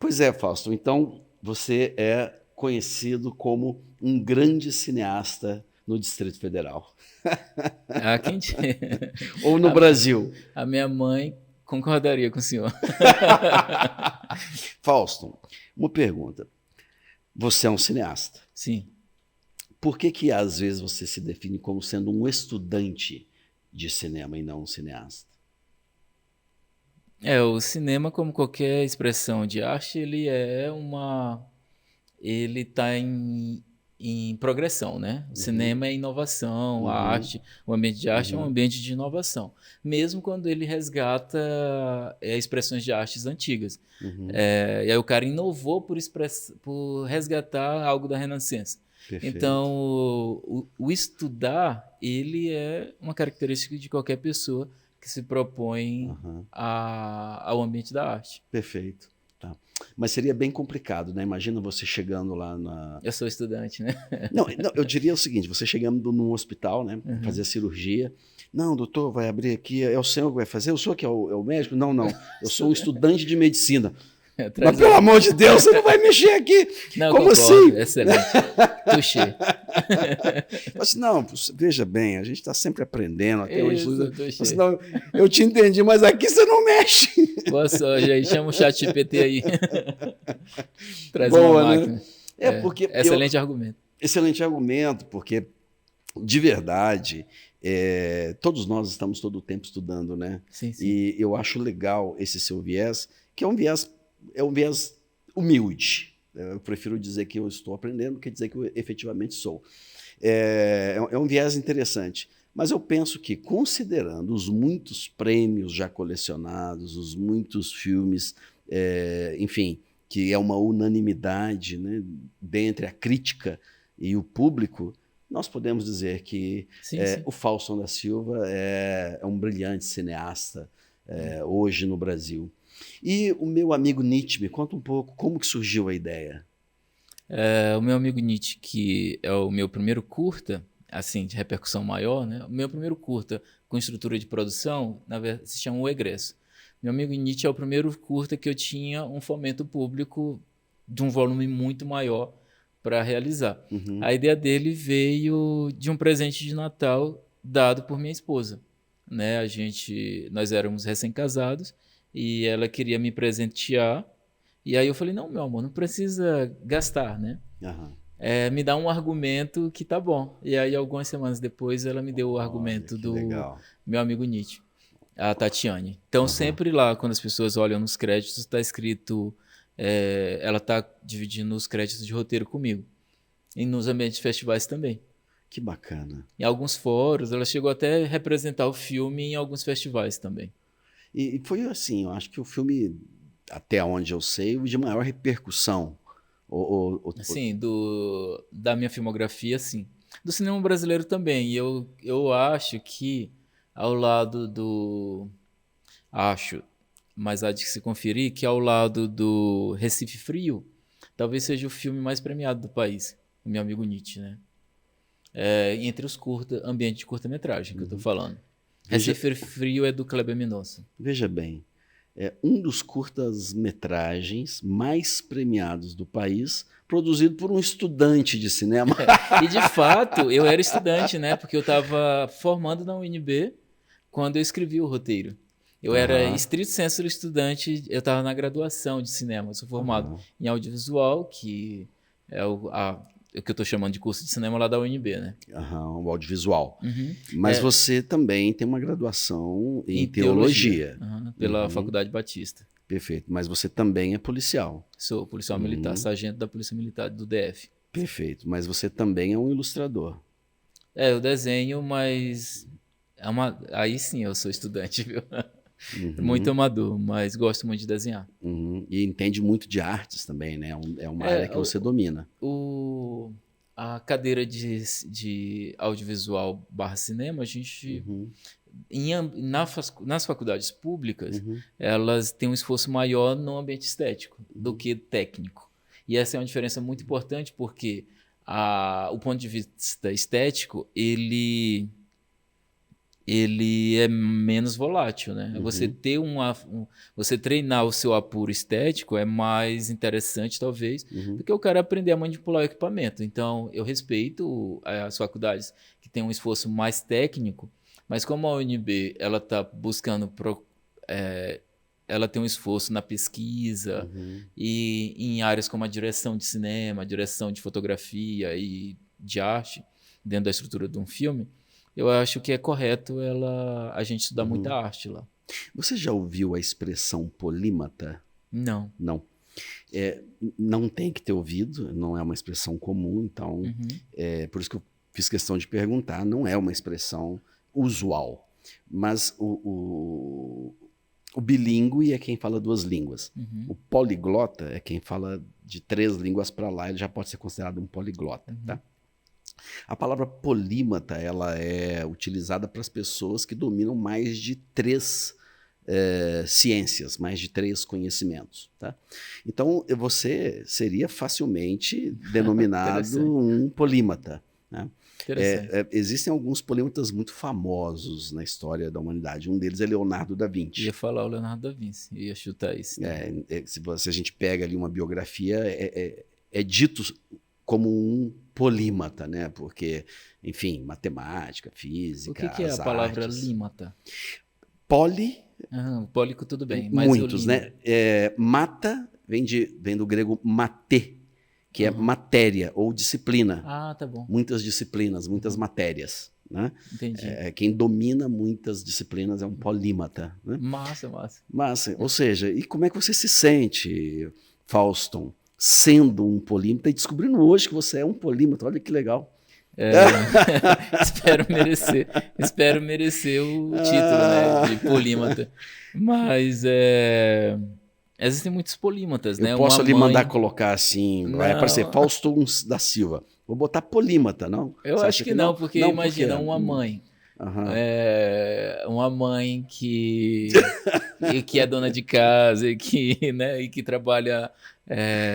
Pois é, Fausto. Então, você é conhecido como um grande cineasta no Distrito Federal. Ah, quem te... Ou no a, Brasil. a minha mãe concordaria com o senhor. Fausto, uma pergunta. Você é um cineasta. Sim. Por que que às vezes você se define como sendo um estudante de cinema e não um cineasta? O cinema, como qualquer expressão de arte, ele está em progressão, né? O Uhum, cinema é inovação, a uhum, arte, o ambiente de arte é um uhum, ambiente de inovação, mesmo quando ele resgata expressões de artes antigas. uhum. E aí o cara inovou por resgatar algo da Renascença. Então, Perfeito. o estudar, ele é uma característica de qualquer pessoa que se propõe Aham. ao ambiente da arte. Perfeito. Tá. Mas seria bem complicado, né? Imagina você chegando lá na. Eu sou estudante, né? Não, não, eu diria o seguinte: você chegando num hospital, né? Uhum. Fazer a cirurgia. Não, doutor, vai abrir aqui. É o senhor que vai fazer? O senhor que é o médico? Não, não. Eu sou um estudante de medicina. Mas Traz pelo aí. amor de Deus, você não vai mexer aqui. Não, eu Como concordo. assim? Excelente. Touché. Assim, não, veja bem, a gente está sempre aprendendo, até hoje. Isso, Assim, touché. não, eu te entendi, mas aqui você não mexe. Boa sorte aí. Chama o chat GPT aí. Traz uma Boa, né? máquina. É porque Excelente argumento. excelente argumento, porque de verdade, todos nós estamos todo o tempo estudando, né? Sim, sim. E eu acho legal esse seu viés, que é um viés humilde. Eu prefiro dizer que eu estou aprendendo do que dizer que eu efetivamente sou. É um viés interessante. Mas eu penso que, considerando os muitos prêmios já colecionados, os muitos filmes, enfim, que é uma unanimidade, né, dentre a crítica e o público, nós podemos dizer que Sim, sim. o Fauston da Silva é um brilhante cineasta hoje no Brasil. E o meu amigo Nietzsche, me conta um pouco como que surgiu a ideia. O meu amigo Nietzsche, que é o meu primeiro curta, assim, de repercussão maior, né? O meu primeiro curta com estrutura de produção, na verdade, se chama O Egresso. Meu amigo Nietzsche é o primeiro curta que eu tinha um fomento público de um volume muito maior para realizar. Uhum, A ideia dele veio de um presente de Natal dado por minha esposa, né? Nós éramos recém-casados e ela queria me presentear e aí eu falei, não, meu amor, não precisa gastar, né? aham. Me dá um argumento que tá bom. E aí, algumas semanas depois, ela me deu o Olha argumento que do legal. meu amigo Nietzsche, a Tatiane. Então, Aham. sempre lá, quando as pessoas olham nos créditos, está escrito... ela tá dividindo os créditos de roteiro comigo. E nos ambientes de festivais também. Que bacana. Em alguns fóruns, ela chegou até a representar o filme em alguns festivais também. E foi assim, eu acho que o filme, até onde eu sei, o de maior repercussão. Assim, da minha filmografia, sim. Do cinema brasileiro também. E eu acho que, ao lado do. Acho, mas há de se conferir, que ao lado do Recife Frio, talvez seja o filme mais premiado do país. O meu amigo Nietzsche, né? Entre os ambiente de curta-metragem que eu tô falando. Veja, Recife Frio é do Kleber Mendonça. veja bem, é um dos curtas-metragens mais premiados do país, produzido por um estudante de cinema. E de fato, eu era estudante, né? Porque eu estava formando na UNB quando eu escrevi o roteiro. Eu era Aham, estrito sensu estudante, eu estava na graduação de cinema. Eu sou formado aham, em audiovisual, que é o que eu estou chamando de curso de cinema lá da UNB, né? aham, o audiovisual. Uhum. Mas você também tem uma graduação em Em teologia, teologia. pela Uhum, Faculdade Batista. perfeito. Mas você também é policial. Sou policial militar, Uhum, sargento da Polícia Militar do DF. perfeito. Mas você também é um ilustrador. Eu desenho, mas aí sim eu sou estudante, viu? Muito Uhum, amador, mas gosto muito de desenhar. uhum. E entende muito de artes também, né? É uma área É, que você domina. o, a cadeira de audiovisual barra cinema, a gente, Uhum, nas faculdades públicas, uhum, elas têm um esforço maior no ambiente estético do uhum, que técnico. E essa é uma diferença muito importante porque o ponto de vista estético, ele ele é menos volátil, né? Uhum. Você treinar o seu apuro estético é mais interessante, talvez, Uhum. do que o cara aprender a manipular o equipamento. Então, eu respeito as faculdades que têm um esforço mais técnico, mas como a UNB, ela está buscando ela tem um esforço na pesquisa Uhum. e em áreas como a direção de cinema, a direção de fotografia e de arte, dentro da estrutura de um filme, eu acho que é correto a gente estudar muita Uhum. arte lá. Você já ouviu a expressão polímata? Não. Não. Não tem que ter ouvido, não é uma expressão comum, então por isso que eu fiz questão de perguntar, não é uma expressão usual. Mas o bilíngue é quem fala 2 línguas. O poliglota é quem fala de 3 línguas para lá, ele já pode ser considerado um poliglota. Tá? A palavra polímata ela é utilizada para as pessoas que dominam mais de 3 ciências, mais de 3 conhecimentos. Tá? Então, você seria facilmente denominado um polímata. Né? Existem alguns polímatas muito famosos na história da humanidade. Um deles é Leonardo da Vinci. Ia falar o Leonardo da Vinci, ia chutar isso. Né? Se a gente pega ali uma biografia, é dito como um polímata, né? Porque, enfim, matemática, física, O que é a palavra límata? Poli. Pólico, tudo bem. Mas muitos, né? Mata vem do grego mate, que é matéria ou disciplina. Ah, tá bom. Muitas disciplinas, muitas matérias. Né? Entendi. Quem domina muitas disciplinas é um polímata. Né? Massa. Ou seja, e como é que você se sente, Fauston, sendo um polímata e descobrindo hoje que você é um polímata? Olha que legal. Espero merecer o título, né, de polímata. Mas existem muitos polímatas, né? Eu posso ali mandar colocar assim, vai aparecer Fauston da Silva. Vou botar polímata, não? Eu acho que não, porque imagina uma mãe. Uma mãe que é dona de casa e que trabalha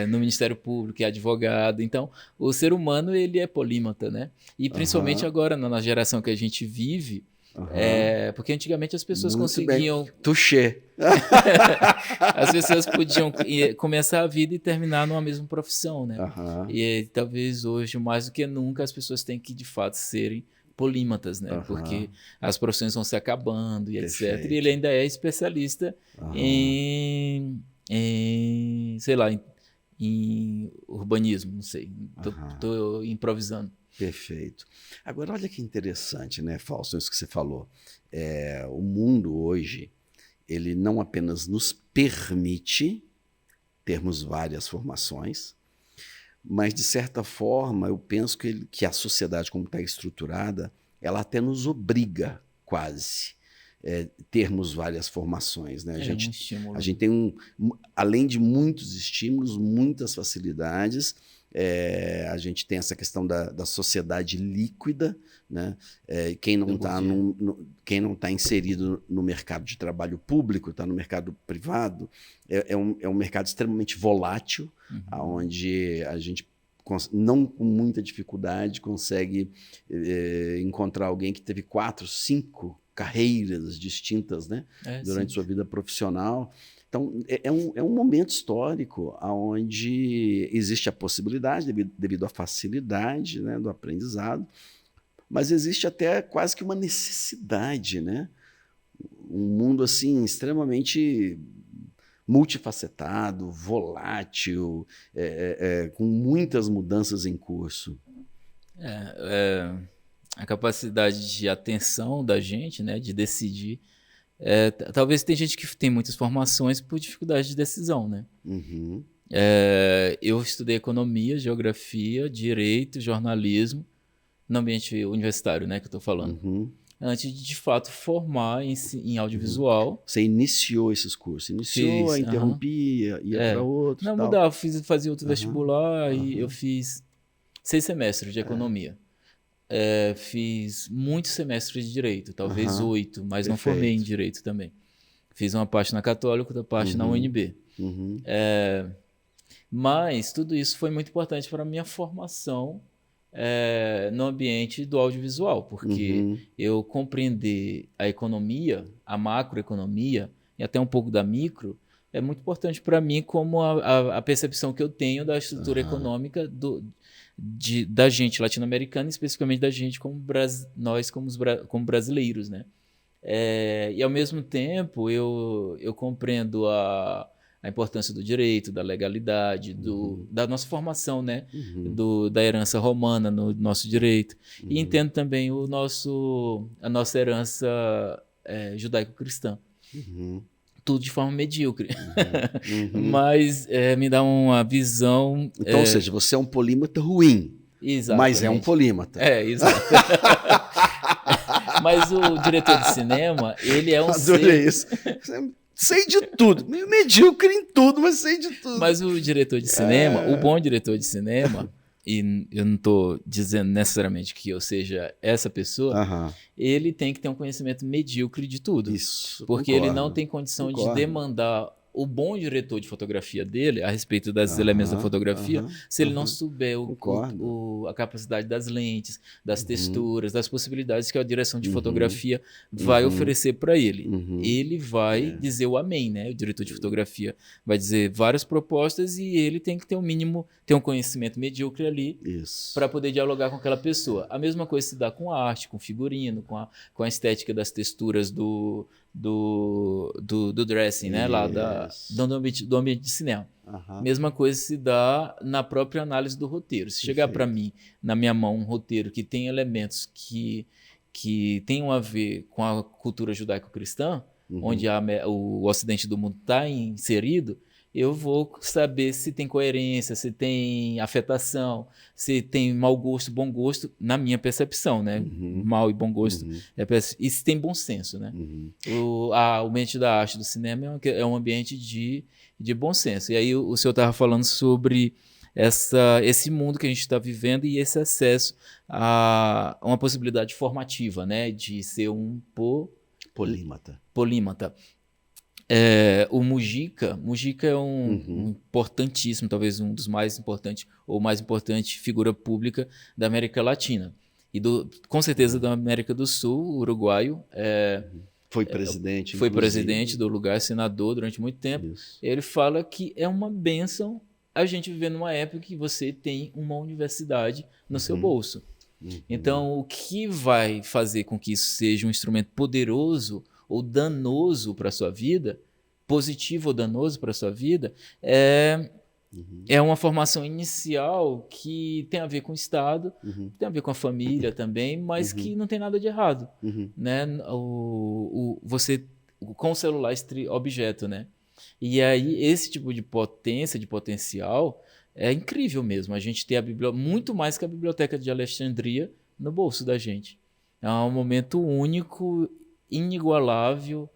no Ministério Público, que é advogado. Então, o ser humano ele é polímata, né? E principalmente agora, na geração que a gente vive, porque antigamente as pessoas conseguiam... Touché. As pessoas podiam começar a vida e terminar numa mesma profissão, né? E talvez hoje, mais do que nunca, as pessoas têm que, de fato, serem polímatas, né? Porque as profissões vão se acabando e etc. E ele ainda é especialista em sei lá, em urbanismo, não sei. Tô improvisando. Perfeito. Agora, olha que interessante, né, Fausto, isso que você falou. O mundo hoje, ele não apenas nos permite termos várias formações, mas, de certa forma, eu penso que a sociedade, como está estruturada, ela até nos obriga, quase, termos várias formações. Né? A gente tem, além de muitos estímulos, muitas facilidades. A gente tem essa questão da sociedade líquida, né? Quem não está inserido no mercado de trabalho público, está no mercado privado, é um mercado extremamente volátil, onde a gente não com muita dificuldade consegue encontrar alguém que teve 4, 5 carreiras distintas, né? Durante sua vida profissional. Então, é um momento histórico onde existe a possibilidade, devido à facilidade, né, do aprendizado, mas existe até quase que uma necessidade, né? Um mundo assim extremamente multifacetado, volátil, com muitas mudanças em curso. A capacidade de atenção da gente, né, de decidir. Talvez tem gente que tem muitas formações por dificuldade de decisão, né? Eu estudei economia, geografia, direito, jornalismo no ambiente universitário, né, que eu estou falando. Antes de fato formar em audiovisual. Você iniciou esses cursos? Interrompia, ia para outro? Não, mudava, fazia outro vestibular e eu fiz 6 semestres de economia. Fiz muitos semestres de direito, talvez 8, mas não formei em direito também. Fiz uma parte na Católica, outra parte na UNB. Mas tudo isso foi muito importante para a minha formação no ambiente do audiovisual, porque eu compreender a economia, a macroeconomia e até um pouco da micro, é muito importante para mim como a percepção que eu tenho da estrutura econômica da gente latino-americana, especificamente da gente como nós como brasileiros, né? E ao mesmo tempo eu compreendo a importância do direito, da legalidade, da nossa formação, né? Da herança romana no nosso direito. E entendo também a nossa herança judaico-cristã. Tudo de forma medíocre. Mas me dá uma visão... Então, ou seja, você é um polímata ruim, mas é um polímata. Exato. Mas o diretor de cinema, ele é um Adorei isso. Sei de tudo. Meio medíocre em tudo, mas sei de tudo. Mas o diretor de cinema, o bom diretor de cinema, e eu não estou dizendo necessariamente que eu seja essa pessoa, ele tem que ter um conhecimento medíocre de tudo. Isso. Porque ele não tem condição de demandar o bom diretor de fotografia dele a respeito dos elementos da fotografia, se ele não souber a capacidade das lentes, das texturas, das possibilidades que a direção de fotografia vai oferecer para ele. Ele vai dizer o amém, né? O diretor de fotografia vai dizer várias propostas e ele tem que ter um mínimo, ter um conhecimento medíocre ali para poder dialogar com aquela pessoa. A mesma coisa se dá com a arte, com o figurino, com a estética das texturas do dressing, né? Lá do ambiente de cinema. Mesma coisa se dá na própria análise do roteiro. Se chegar para mim, na minha mão, um roteiro que tem elementos que tenham a ver com a cultura judaico-cristã, onde o ocidente do mundo está inserido, eu vou saber se tem coerência, se tem afetação, se tem mau gosto, bom gosto, na minha percepção, né? Mau e bom gosto. E se tem bom senso, né? O ambiente da arte do cinema é um ambiente de bom senso. E aí o senhor estava falando sobre esse mundo que a gente está vivendo e esse acesso a uma possibilidade formativa, né? De ser um polímata. O Mujica é um importantíssimo, talvez um dos mais importantes, ou mais importante figura pública da América Latina. E com certeza da América do Sul, uruguaio. Foi presidente. Foi presidente do lugar, senador durante muito tempo. Isso. Ele fala que é uma bênção a gente viver numa época que você tem uma universidade no seu bolso. Então, o que vai fazer com que isso seja um instrumento poderoso ou danoso para a sua vida, positivo ou danoso para a sua vida, é uma formação inicial que tem a ver com o Estado, tem a ver com a família também, mas que não tem nada de errado. Né? Você, com o celular, objeto, né? E aí, esse tipo de potência, de potencial, é incrível mesmo. A gente tem muito mais que a Biblioteca de Alexandria no bolso da gente. É um momento único, inigualável,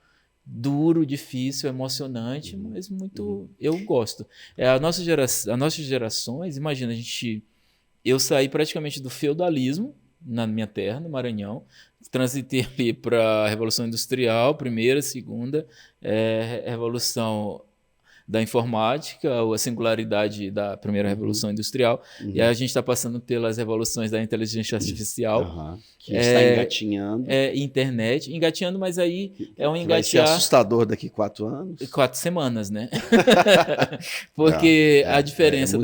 duro, difícil, emocionante, mas muito... Eu gosto. As nossas gerações, imagina, eu saí praticamente do feudalismo na minha terra, no Maranhão, transitei ali para a Revolução Industrial, primeira, segunda, Revolução da Informática, a singularidade da primeira Revolução Industrial, e aí a gente está passando pelas revoluções da inteligência artificial. Que está engatinhando. Internet, engatinhando, mas aí é um engatear... Vai ser assustador daqui 4 anos. 4 semanas, né? Porque a diferença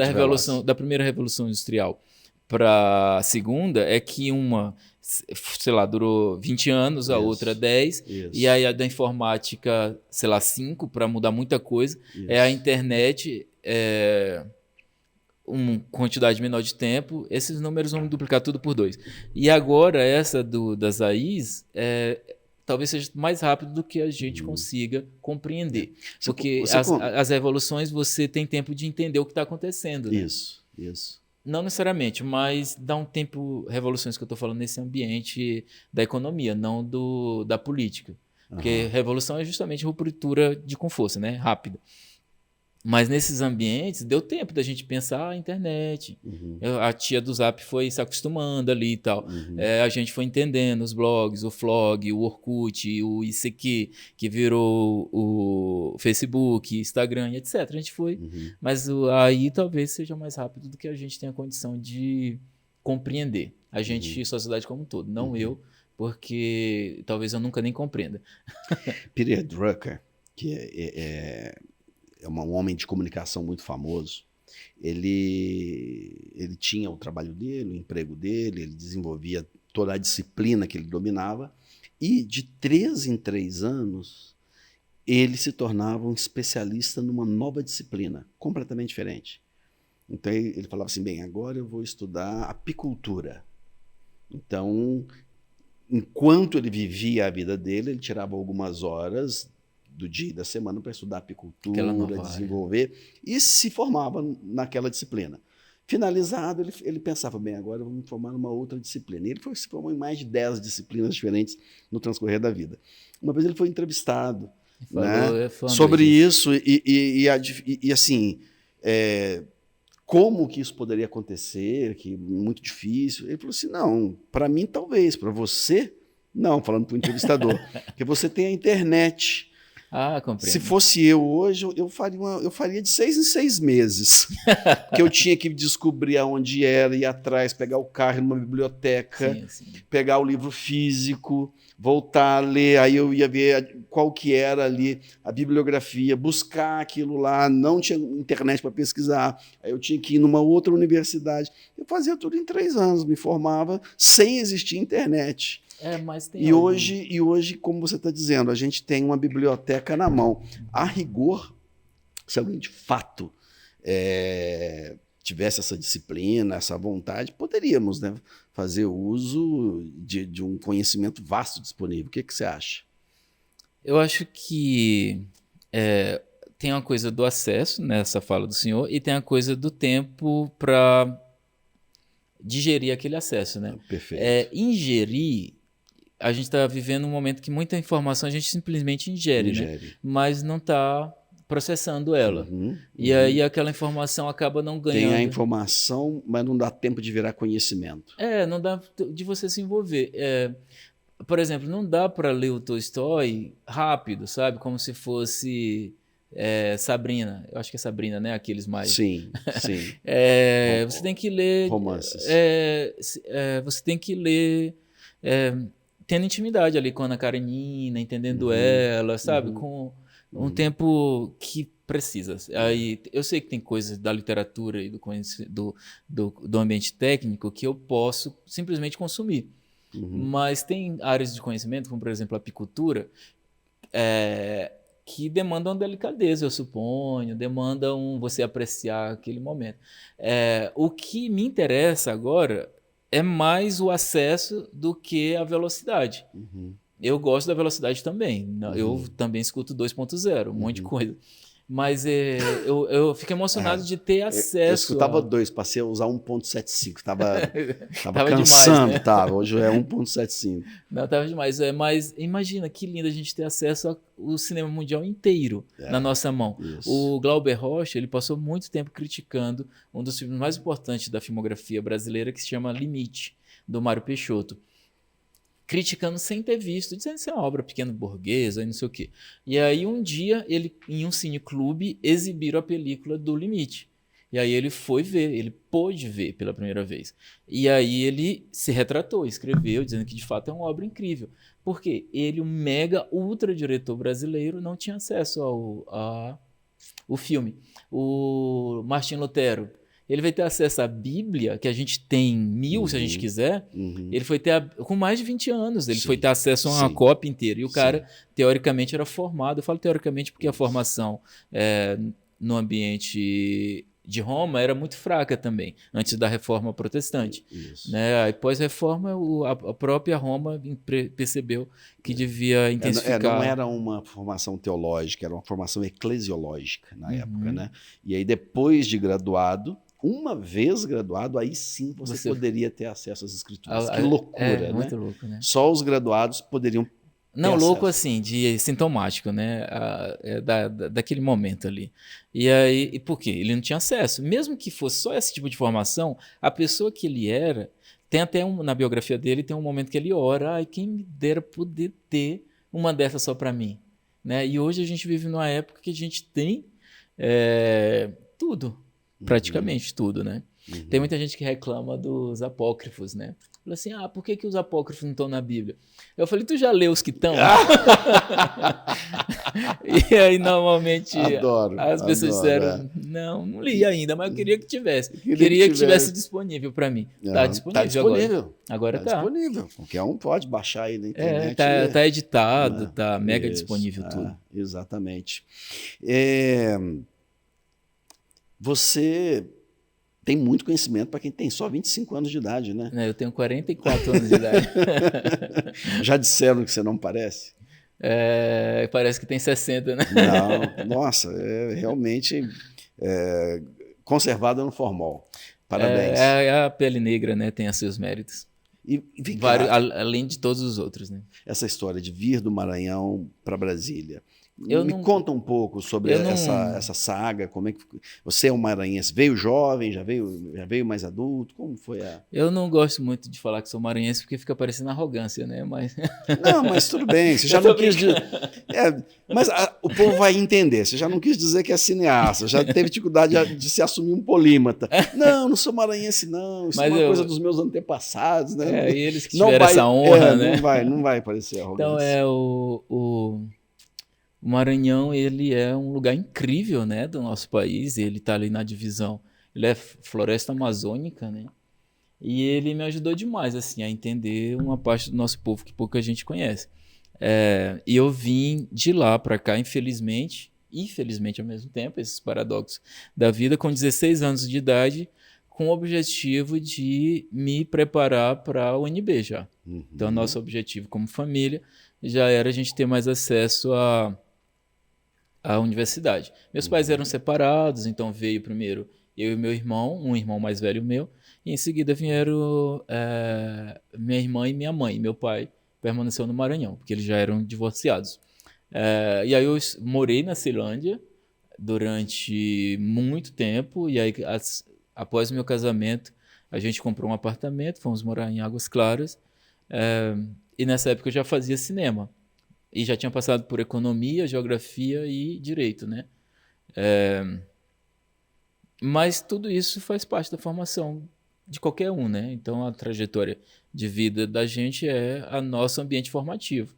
da primeira Revolução Industrial para a segunda é que uma, sei lá, durou 20 anos, a outra 10, e aí a da informática, sei lá, 5, para mudar muita coisa. A internet, uma quantidade menor de tempo, esses números vão duplicar tudo por 2. E agora, essa das AIs, talvez seja mais rápido do que a gente consiga compreender. Porque as revoluções, você tem tempo de entender o que está acontecendo. Né? Isso. Não necessariamente, mas dá um tempo, revoluções que eu estou falando nesse ambiente da economia, não da política. Porque revolução é justamente ruptura com força, né? Rápida. Mas nesses ambientes, deu tempo da gente pensar a internet. A tia do Zap foi se acostumando ali e tal. A gente foi entendendo os blogs, o Flog, o Orkut, o ICQ, que virou o Facebook, Instagram, etc. A gente foi. Mas aí talvez seja mais rápido do que a gente tenha condição de compreender. A gente, sociedade como um todo, não eu, porque talvez eu nunca nem compreenda. Peter Drucker, que é um homem de comunicação muito famoso, ele tinha o trabalho dele, o emprego dele, ele desenvolvia toda a disciplina que ele dominava, e de 3 em 3 anos ele se tornava um especialista numa nova disciplina, completamente diferente. Então ele falava assim, bem, agora eu vou estudar apicultura. Então, enquanto ele vivia a vida dele, ele tirava algumas horas do dia e da semana para estudar apicultura, desenvolver, e se formava naquela disciplina. Finalizado, ele pensava, bem, agora eu vou me formar numa outra disciplina. E ele se formou em mais de 10 disciplinas diferentes no transcorrer da vida. Uma vez ele foi entrevistado, né, sobre isso e assim, como que isso poderia acontecer, que muito difícil. Ele falou assim, não, para mim talvez, para você, não, falando para o entrevistador, porque você tem a internet. Compreendo. Se fosse eu hoje, eu faria de 6 em 6 meses. Porque eu tinha que descobrir aonde era, ir atrás, pegar o carro numa biblioteca, pegar o livro físico, voltar a ler, aí eu ia ver qual que era ali a bibliografia, buscar aquilo lá, não tinha internet para pesquisar, aí eu tinha que ir numa outra universidade. Eu fazia tudo em 3 anos, me formava sem existir internet. Mas tem e hoje, como você está dizendo, a gente tem uma biblioteca na mão. A rigor, se alguém de fato tivesse essa disciplina, essa vontade, poderíamos, né, fazer uso de um conhecimento vasto disponível. O que você acha? Eu acho que tem uma coisa do acesso, nessa fala do senhor, e tem a coisa do tempo para digerir aquele acesso, né? Perfeito. Ingerir, a gente está vivendo um momento que muita informação a gente simplesmente ingere. Né? Mas não está processando ela. E aí aquela informação acaba não ganhando. Tem a informação, mas não dá tempo de virar conhecimento. Não dá de você se envolver. Por exemplo, não dá para ler o Tolstói rápido, sabe? Como se fosse Sabrina. Eu acho que é Sabrina, né? Aqueles mais... Sim. Você tem que ler... Romances. Você tem que ler... tendo intimidade ali com a Ana Karenina, entendendo ela, sabe? Com um tempo que precisa. Aí, eu sei que tem coisas da literatura e do ambiente técnico que eu posso simplesmente consumir. Mas tem áreas de conhecimento, como por exemplo a apicultura, que demandam delicadeza, eu suponho, demandam você apreciar aquele momento. O que me interessa agora é mais o acesso do que a velocidade. Eu gosto da velocidade também. Eu também escuto 2.0, um monte de coisa. Mas eu fico emocionado de ter acesso. Eu escutava 2, passei a usar 1.75. Tava cansando, demais, né? Tava. Hoje é 1.75. Não, tava demais. Mas imagina que lindo a gente ter acesso ao cinema mundial inteiro na nossa mão. Isso. O Glauber Rocha, ele passou muito tempo criticando um dos filmes mais importantes da filmografia brasileira, que se chama Limite, do Mário Peixoto. Criticando sem ter visto, dizendo que isso é uma obra pequena burguesa e não sei o quê. E aí um dia, ele em um cineclube, exibiram a película do Limite. E aí ele foi ver, ele pôde ver pela primeira vez. E aí ele se retratou, escreveu, dizendo que de fato é uma obra incrível. Porque ele, um mega ultra diretor brasileiro, não tinha acesso ao filme. O Martin Lutero, ele vai ter acesso à Bíblia, que a gente tem 1000, se a gente quiser. Ele foi ter, com mais de 20 anos, ele foi ter acesso a uma cópia inteira. E o cara, teoricamente, era formado. Eu falo teoricamente porque a formação no ambiente de Roma era muito fraca também, antes da Reforma Protestante. Né? Aí, pós-Reforma, a própria Roma percebeu que devia intensificar... Não era uma formação teológica, era uma formação eclesiológica na época. Né? E aí, depois de graduado, uma vez graduado, aí sim você poderia ter acesso às escrituras. Que loucura, né? Muito louco, né? Só os graduados poderiam Não, louco assim, de sintomático, né? Daquele momento ali. E aí, por quê? Ele não tinha acesso. Mesmo que fosse só esse tipo de formação, a pessoa que ele era, tem até na biografia dele, tem um momento que ele ora, ai, quem me dera poder ter uma dessas só para mim. Né? E hoje a gente vive numa época que a gente tem tudo, praticamente tudo, né? Tem muita gente que reclama dos apócrifos, né? Fala assim, por que os apócrifos não estão na Bíblia? Eu falei, tu já leu os que estão? E aí, normalmente, as pessoas disseram, não li ainda, mas eu queria que tivesse. Queria que tivesse disponível para mim. Está disponível agora. Tá disponível. Qualquer um pode baixar aí na internet. Tá editado, tá mega disponível tudo. Exatamente. Você tem muito conhecimento para quem tem só 25 anos de idade, né? Eu tenho 44 anos de idade. Já disseram que você não parece? Parece que tem 60, né? Não, nossa, realmente conservada no formol. Parabéns. A pele negra, né? Tem os seus méritos. Além de todos os outros, né? Essa história de vir do Maranhão para Brasília. Me conta um pouco sobre essa saga, como é que você é um maranhense, veio jovem, já veio mais adulto, como foi a... Eu não gosto muito de falar que sou maranhense porque fica parecendo arrogância, né? Não, mas tudo bem, você já não quis dizer... mas o povo vai entender, você já não quis dizer que é cineasta, já teve dificuldade de se assumir um polímata. Não sou maranhense não, isso é uma coisa dos meus antepassados, né? E eles que tiveram essa honra, né? Não vai parecer arrogância. Então o Maranhão, ele é um lugar incrível, né, do nosso país. Ele está ali na divisão, ele é floresta amazônica, né? E ele me ajudou demais, assim, a entender uma parte do nosso povo que pouca gente conhece. E eu vim de lá para cá, infelizmente ao mesmo tempo, esses paradoxos da vida, com 16 anos de idade, com o objetivo de me preparar para a UNB já. Uhum. Então, nosso objetivo como família já era a gente ter mais acesso à universidade. Meus pais eram separados, então veio primeiro eu e meu irmão, um irmão mais velho meu, e em seguida vieram minha irmã e minha mãe. Meu pai permaneceu no Maranhão, porque eles já eram divorciados. E aí eu morei na Ceilândia durante muito tempo, e aí após o meu casamento a gente comprou um apartamento, fomos morar em Águas Claras, e nessa época eu já fazia cinema. E já tinha passado por economia, geografia e direito, né? Mas tudo isso faz parte da formação de qualquer um, né? Então a trajetória de vida da gente é o nosso ambiente formativo,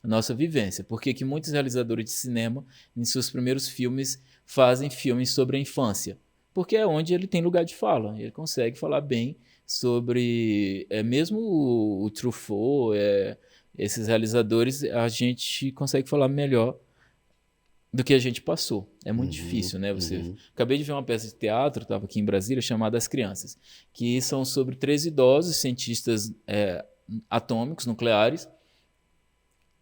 a nossa vivência. Por que que muitos realizadores de cinema, em seus primeiros filmes, fazem filmes sobre a infância? Porque é onde ele tem lugar de fala. Ele consegue falar bem sobre... mesmo o Truffaut... esses realizadores, a gente consegue falar melhor do que a gente passou. É muito difícil, né? Acabei de ver uma peça de teatro, estava aqui em Brasília, chamada As Crianças, que são sobre 3 idosos cientistas atômicos, nucleares,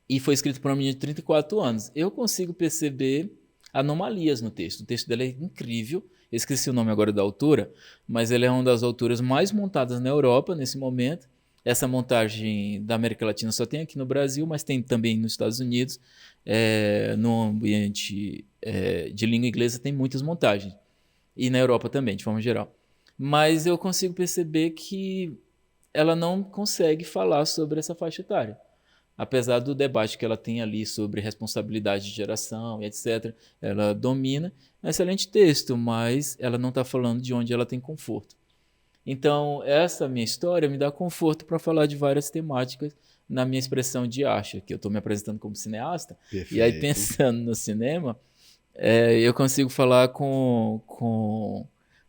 e foi escrito por uma menina de 34 anos. Eu consigo perceber anomalias no texto. O texto dela é incrível. Eu esqueci o nome agora da autora, mas ela é uma das autoras mais montadas na Europa nesse momento. Essa montagem da América Latina só tem aqui no Brasil, mas tem também nos Estados Unidos. No ambiente de língua inglesa tem muitas montagens. E na Europa também, de forma geral. Mas eu consigo perceber que ela não consegue falar sobre essa faixa etária. Apesar do debate que ela tem ali sobre responsabilidade de geração e etc., ela domina. É um excelente texto, mas ela não está falando de onde ela tem conforto. Então, essa minha história me dá conforto para falar de várias temáticas na minha expressão de acha, que eu estou me apresentando como cineasta. Perfeito. E aí, pensando no cinema, eu consigo falar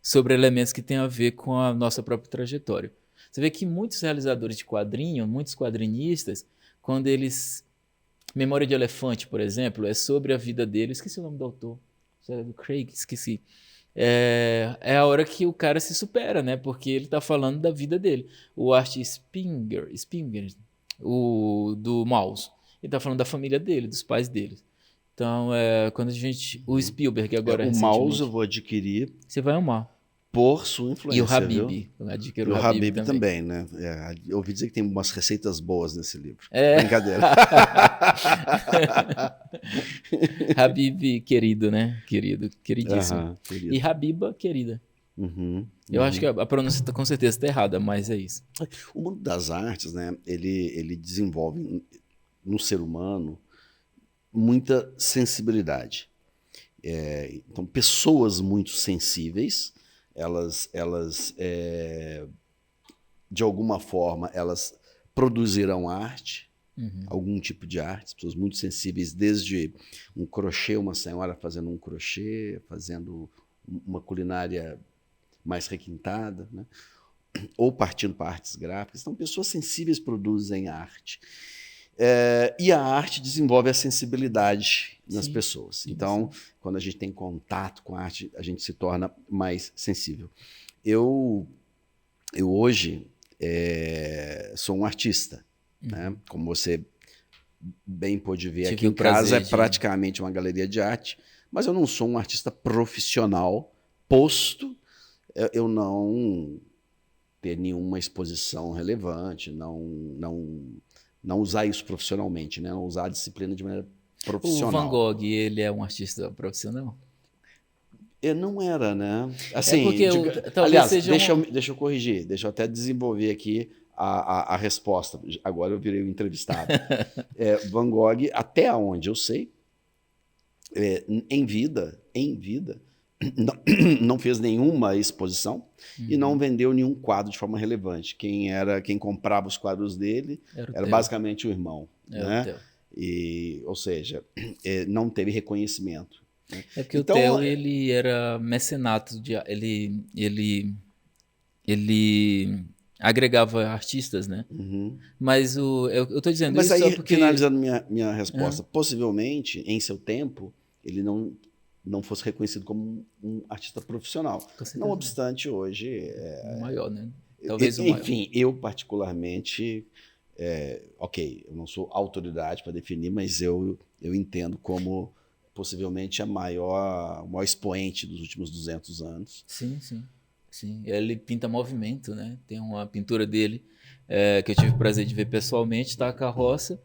sobre elementos que têm a ver com a nossa própria trajetória. Você vê que muitos realizadores de quadrinho, muitos quadrinistas, quando eles... Memória de Elefante, por exemplo, é sobre a vida dele. Esqueci o nome do autor. Do Craig, esqueci. É a hora que o cara se supera, né? Porque ele está falando da vida dele. O Art Spiegelman, do Mouse, ele está falando da família dele, dos pais dele. Então, quando a gente... O Spielberg agora... o Mouse eu vou adquirir. Você vai amar. Por sua influência. E o Habib. E o Habib também, né? Eu ouvi dizer que tem umas receitas boas nesse livro. Brincadeira. Habib, querido, né? Queridíssimo. Querido. E Habiba, querida. Eu acho que a pronúncia com certeza está errada, mas é isso. O mundo das artes, né? Ele desenvolve no ser humano muita sensibilidade. Então, pessoas muito sensíveis de alguma forma, elas produzirão arte, algum tipo de arte, as pessoas muito sensíveis, desde um crochê, uma senhora fazendo um crochê, fazendo uma culinária mais requintada, né? Ou partindo para artes gráficas. Então, pessoas sensíveis produzem arte. E a arte desenvolve a sensibilidade nas pessoas. Então, quando a gente tem contato com a arte, a gente se torna mais sensível. Eu hoje sou um artista, né? Como você bem pôde ver, aqui em casa é praticamente uma galeria de arte, mas eu não sou um artista profissional, posto eu não ter nenhuma exposição relevante, não usar isso profissionalmente, né? Não usar a disciplina de maneira profissional. O Van Gogh, ele é um artista profissional? Ele não era, né? Assim, porque aliás, deixa eu corrigir, deixa eu até desenvolver aqui a resposta. Agora eu virei o entrevistado. Van Gogh, até onde eu sei, em vida, não fez nenhuma exposição e não vendeu nenhum quadro de forma relevante. Quem comprava os quadros dele era basicamente o irmão, né? Ou seja, não teve reconhecimento. É porque então, o Theo, ele era mecenato, ele agregava artistas, né? Mas eu tô dizendo isso aí, só porque... finalizando minha resposta, possivelmente, em seu tempo, ele não fosse reconhecido como um artista profissional. Não obstante, hoje... o maior, né? Talvez o maior. Enfim, eu particularmente... ok, eu não sou autoridade para definir, mas eu entendo como... possivelmente o maior expoente dos últimos 200 anos. Sim. Ele pinta movimento, né? Tem uma pintura dele que eu tive o prazer de ver pessoalmente, tá? A carroça,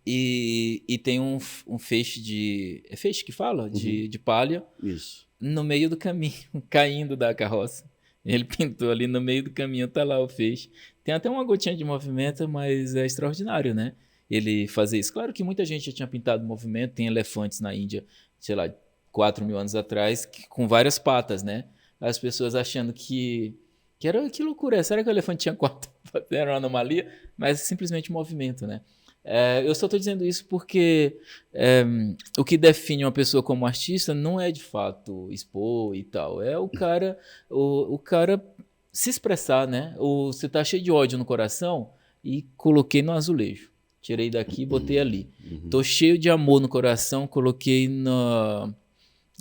e tem um feixe de... É feixe que fala? De palha. Isso. No meio do caminho, caindo da carroça. Ele pintou ali no meio do caminho, tá lá o feixe. Tem até uma gotinha de movimento, mas é extraordinário, né? Ele fazer isso. Claro que muita gente já tinha pintado movimento, tem elefantes na Índia, sei lá, 4.000 anos atrás, com várias patas, né? As pessoas achando que loucura é? Será que o elefante tinha 4 patas? Era uma anomalia? Mas é simplesmente movimento, né? Eu só estou dizendo isso porque o que define uma pessoa como artista não é de fato expor e tal, é o cara se expressar, né? Você tá cheio de ódio no coração e coloquei no azulejo. Tirei daqui e botei ali. Tô cheio de amor no coração, coloquei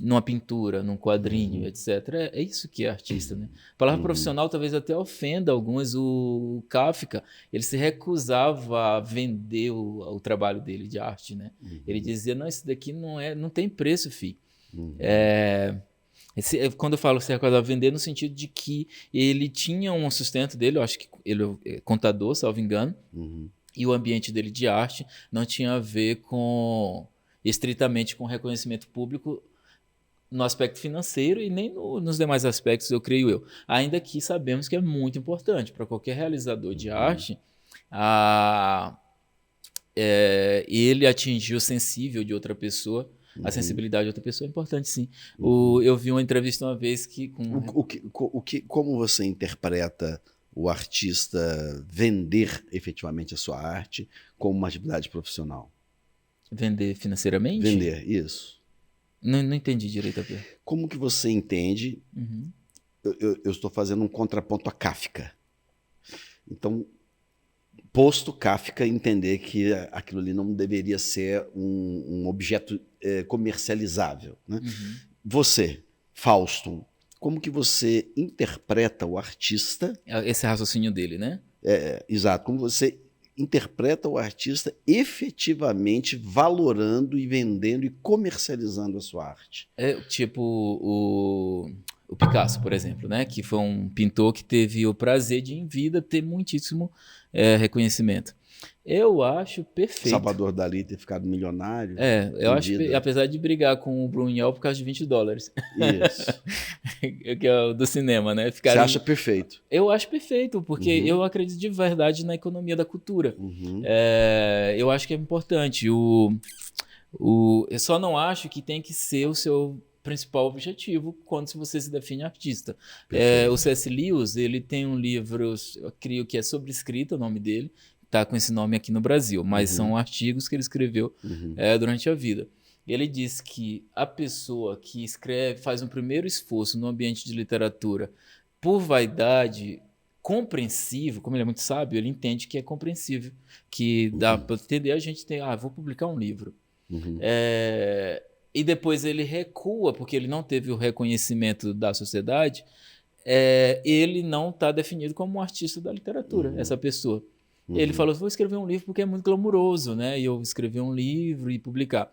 numa pintura, num quadrinho, etc. É isso que é artista, né? A palavra profissional talvez até ofenda alguns. O Kafka, ele se recusava a vender o trabalho dele de arte, né? Ele dizia, não, isso daqui não tem preço, filho. Quando eu falo se recusava a vender, no sentido de que ele tinha um sustento dele, eu acho que ele é contador, salvo engano, e o ambiente dele de arte não tinha a ver estritamente com reconhecimento público no aspecto financeiro e nem nos demais aspectos, eu creio eu. Ainda que sabemos que é muito importante para qualquer realizador de arte, ele atingir o sensível de outra pessoa, a sensibilidade de outra pessoa é importante, sim. Eu vi uma entrevista uma vez que... Como você interpreta o artista vender efetivamente a sua arte como uma atividade profissional? Vender financeiramente? Vender, isso. Não entendi direito a pergunta. Como que você entende? Eu estou fazendo um contraponto a Kafka. Então, posto Kafka entender que aquilo ali não deveria ser um objeto comercializável, né? Você, Fausto, como que você interpreta o artista? Esse raciocínio dele, né? Exato. Como você interpreta o artista efetivamente valorando e vendendo e comercializando a sua arte? Tipo o Picasso, por exemplo, né? Que foi um pintor que teve o prazer de, em vida, ter muitíssimo reconhecimento. Eu acho perfeito. Salvador Dalí ter ficado milionário. Eu acho, apesar de brigar com o Brunel por causa de $20. Isso. Que é o do cinema, né? Você acha perfeito? Eu acho perfeito, porque eu acredito de verdade na economia da cultura. Eu acho que é importante. Eu só não acho que tem que ser o seu principal objetivo quando você se define artista. O C.S. Lewis, ele tem um livro, eu creio que é sobre escrita, o nome dele, está com esse nome aqui no Brasil, mas são artigos que ele escreveu durante a vida. Ele diz que a pessoa que escreve, faz um primeiro esforço no ambiente de literatura por vaidade, compreensível, como ele é muito sábio, ele entende que é compreensível, que dá para entender, a gente tem, vou publicar um livro. E depois ele recua, porque ele não teve o reconhecimento da sociedade, ele não está definido como um artista da literatura, essa pessoa. Ele falou, vou escrever um livro porque é muito glamuroso, né? E eu escrever um livro e publicar.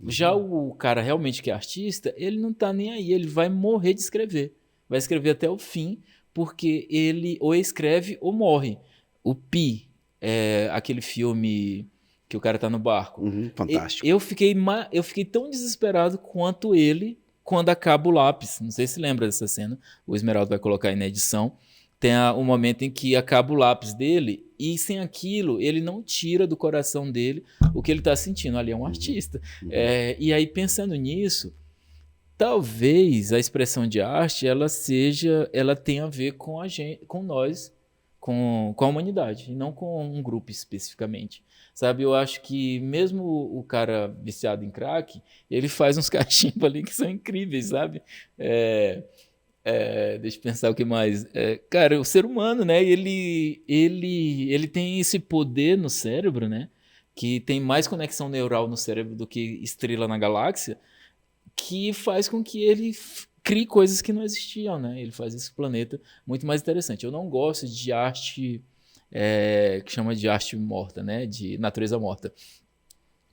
Já o cara realmente que é artista, ele não está nem aí, ele vai morrer de escrever. Vai escrever até o fim, porque ele ou escreve ou morre. O Pi, aquele filme que o cara tá no barco. Fantástico. Eu fiquei tão desesperado quanto ele quando acaba o lápis. Não sei se lembra dessa cena. O Esmeralda vai colocar aí na edição. Tem um momento em que acaba o lápis dele e sem aquilo ele não tira do coração dele o que ele está sentindo. Ali é um artista. E aí pensando nisso, talvez a expressão de arte ela tenha a ver com a gente, com nós, com a humanidade, e não com um grupo especificamente. Sabe, eu acho que mesmo o cara viciado em crack, ele faz uns cachimbos ali que são incríveis, sabe? Deixa eu pensar o que mais. Cara, o ser humano, né? Ele tem esse poder no cérebro, né? Que tem mais conexão neural no cérebro do que estrela na galáxia, que faz com que ele crie coisas que não existiam, né? Ele faz esse planeta muito mais interessante. Eu não gosto de arte que chama de arte morta, né? De natureza morta.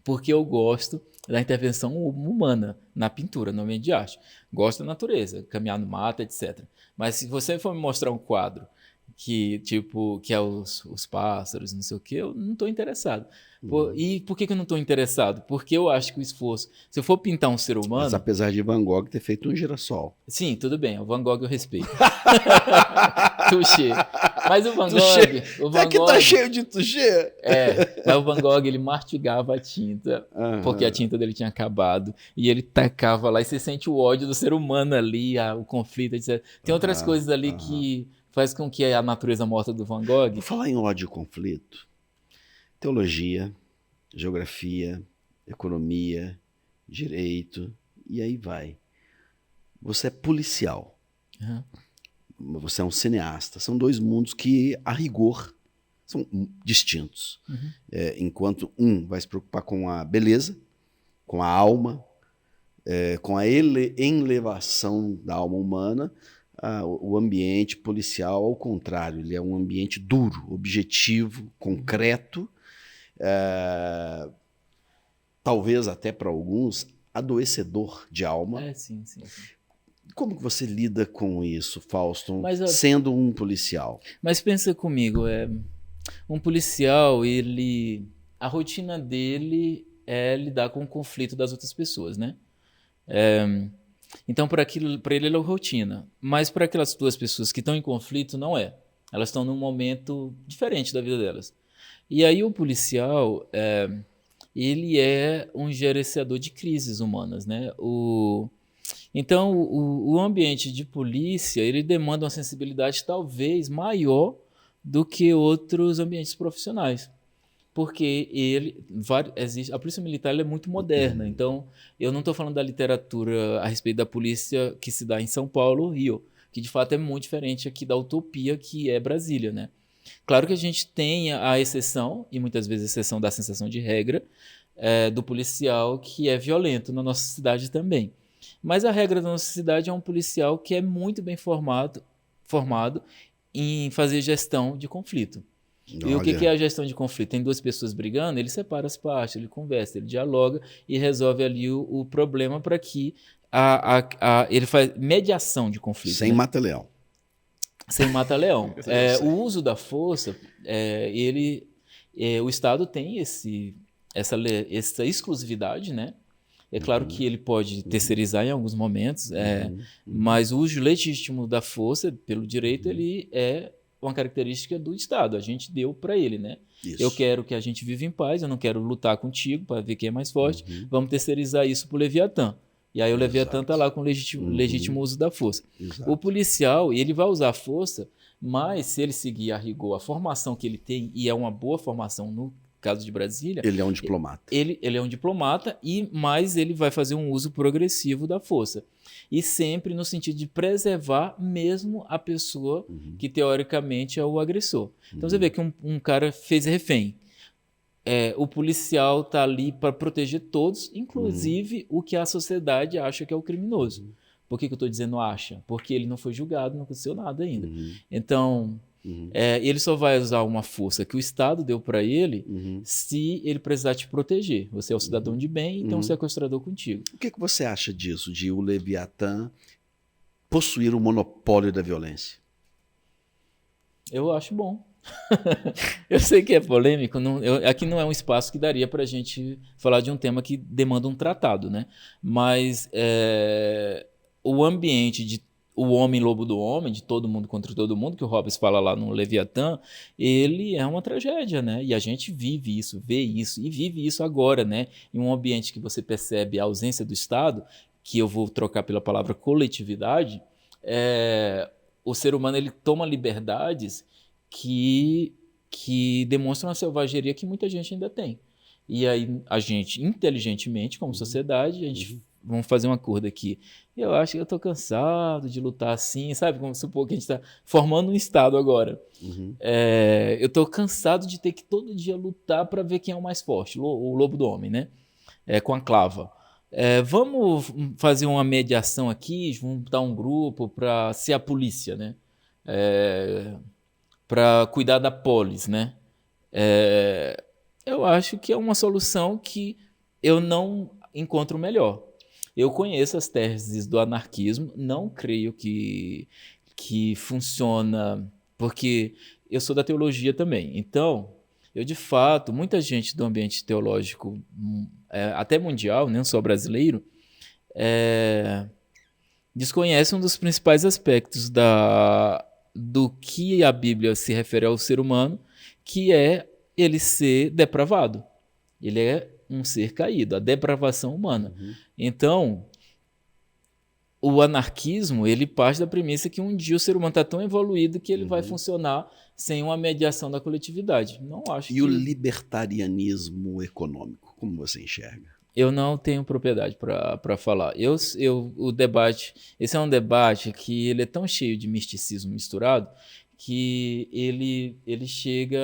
Porque eu gosto da intervenção humana na pintura, no ambiente de arte. Gosto da natureza, caminhar no mato, etc. Mas se você for me mostrar um quadro que é os pássaros, não sei o quê, eu não estou interessado. E por que eu não estou interessado? Porque eu acho que o esforço... Se eu for pintar um ser humano... Mas apesar de Van Gogh ter feito um girassol. Sim, tudo bem. O Van Gogh eu respeito. Touché. Mas o Van Gogh... Aqui tá cheio de touché. Mas o Van Gogh, ele mastigava a tinta, porque a tinta dele tinha acabado, e ele tacava lá, e você sente o ódio do ser humano ali, o conflito, etc. Tem outras coisas ali que faz com que a natureza morta do Van Gogh... Vou falar em ódio e conflito. Teologia, geografia, economia, direito, e aí vai. Você é policial. Você é um cineasta. São dois mundos que, a rigor, são distintos. Enquanto um vai se preocupar com a beleza, com a alma, com a elevação da alma humana, o ambiente policial, ao contrário, ele é um ambiente duro, objetivo, concreto, talvez até para alguns, adoecedor de alma. Sim. Como que você lida com isso, Fausto, sendo um policial? Mas pensa comigo, um policial, a rotina dele é lidar com o conflito das outras pessoas, né? Então, para ele é rotina. Mas para aquelas duas pessoas que estão em conflito, não é. Elas estão num momento diferente da vida delas. E aí o policial, ele é um gerenciador de crises humanas, né? Então, o ambiente de polícia, ele demanda uma sensibilidade talvez maior do que outros ambientes profissionais. Porque a polícia militar é muito moderna. Então, eu não estou falando da literatura a respeito da polícia que se dá em São Paulo, Rio, que de fato é muito diferente aqui da utopia que é Brasília, né? Claro que a gente tem a exceção, e muitas vezes a exceção da sensação de regra, do policial que é violento na nossa cidade também. Mas a regra da nossa cidade é um policial que é muito bem formado em fazer gestão de conflito. E o que é a gestão de conflito? Tem duas pessoas brigando, ele separa as partes, ele conversa, ele dialoga e resolve ali o problema para que ele faz mediação de conflito. Sem mata-leão. Sem mata-leão. O uso da força, o Estado tem essa exclusividade, né? É claro que ele pode terceirizar em alguns momentos, mas o uso legítimo da força, pelo direito, ele é uma característica do Estado. A gente deu para ele, né? Isso. Eu quero que a gente viva em paz, eu não quero lutar contigo para ver quem é mais forte. Vamos terceirizar isso para o Leviatã. E aí o Leviatã está lá com legítimo uso da força. Exato. O policial, ele vai usar a força, mas se ele seguir a rigor a formação que ele tem, e é uma boa formação no caso de Brasília... Ele é um diplomata. Ele é um diplomata, mas ele vai fazer um uso progressivo da força. E sempre no sentido de preservar mesmo a pessoa que teoricamente é o agressor. Então você vê que um cara fez refém. O policial está ali para proteger todos, inclusive o que a sociedade acha que é o criminoso. Por que eu estou dizendo acha? Porque ele não foi julgado, não aconteceu nada ainda. Então, ele só vai usar uma força que o Estado deu para ele se ele precisar te proteger. Você é um cidadão de bem e tem um sequestrador contigo. O que você acha disso, de o Leviatã possuir o monopólio da violência? Eu acho bom. Eu sei que é polêmico, aqui não é um espaço que daria para a gente falar de um tema que demanda um tratado, né? Mas o ambiente de o homem lobo do homem, de todo mundo contra todo mundo, que o Hobbes fala lá no Leviatã, ele é uma tragédia, né? E a gente vive isso, vê isso e vive isso agora, né? Em um ambiente que você percebe a ausência do Estado, que eu vou trocar pela palavra coletividade, o ser humano ele toma liberdades que demonstram a selvageria que muita gente ainda tem. E aí a gente, inteligentemente, como sociedade, a gente vamos fazer um acordo aqui. Eu acho que eu estou cansado de lutar assim, sabe? Vamos supor que a gente está formando um Estado agora. Eu estou cansado de ter que todo dia lutar para ver quem é o mais forte, o lobo do homem, né? Com a clava. Vamos fazer uma mediação aqui, vamos dar um grupo para ser a polícia, né? Para cuidar da polis, né? Eu acho que é uma solução que eu não encontro melhor. Eu conheço as teses do anarquismo, não creio que funciona, porque eu sou da teologia também. Então, eu de fato, muita gente do ambiente teológico, até mundial, não só brasileiro, desconhece um dos principais aspectos do que a Bíblia se refere ao ser humano, que é ele ser depravado. Ele é um ser caído, a depravação humana. Então, o anarquismo, ele parte da premissa que um dia o ser humano está tão evoluído que ele vai funcionar sem uma mediação da coletividade. Não acho o libertarianismo econômico, como você enxerga? Eu não tenho propriedade para falar. O debate, esse é um debate que ele é tão cheio de misticismo misturado que ele chega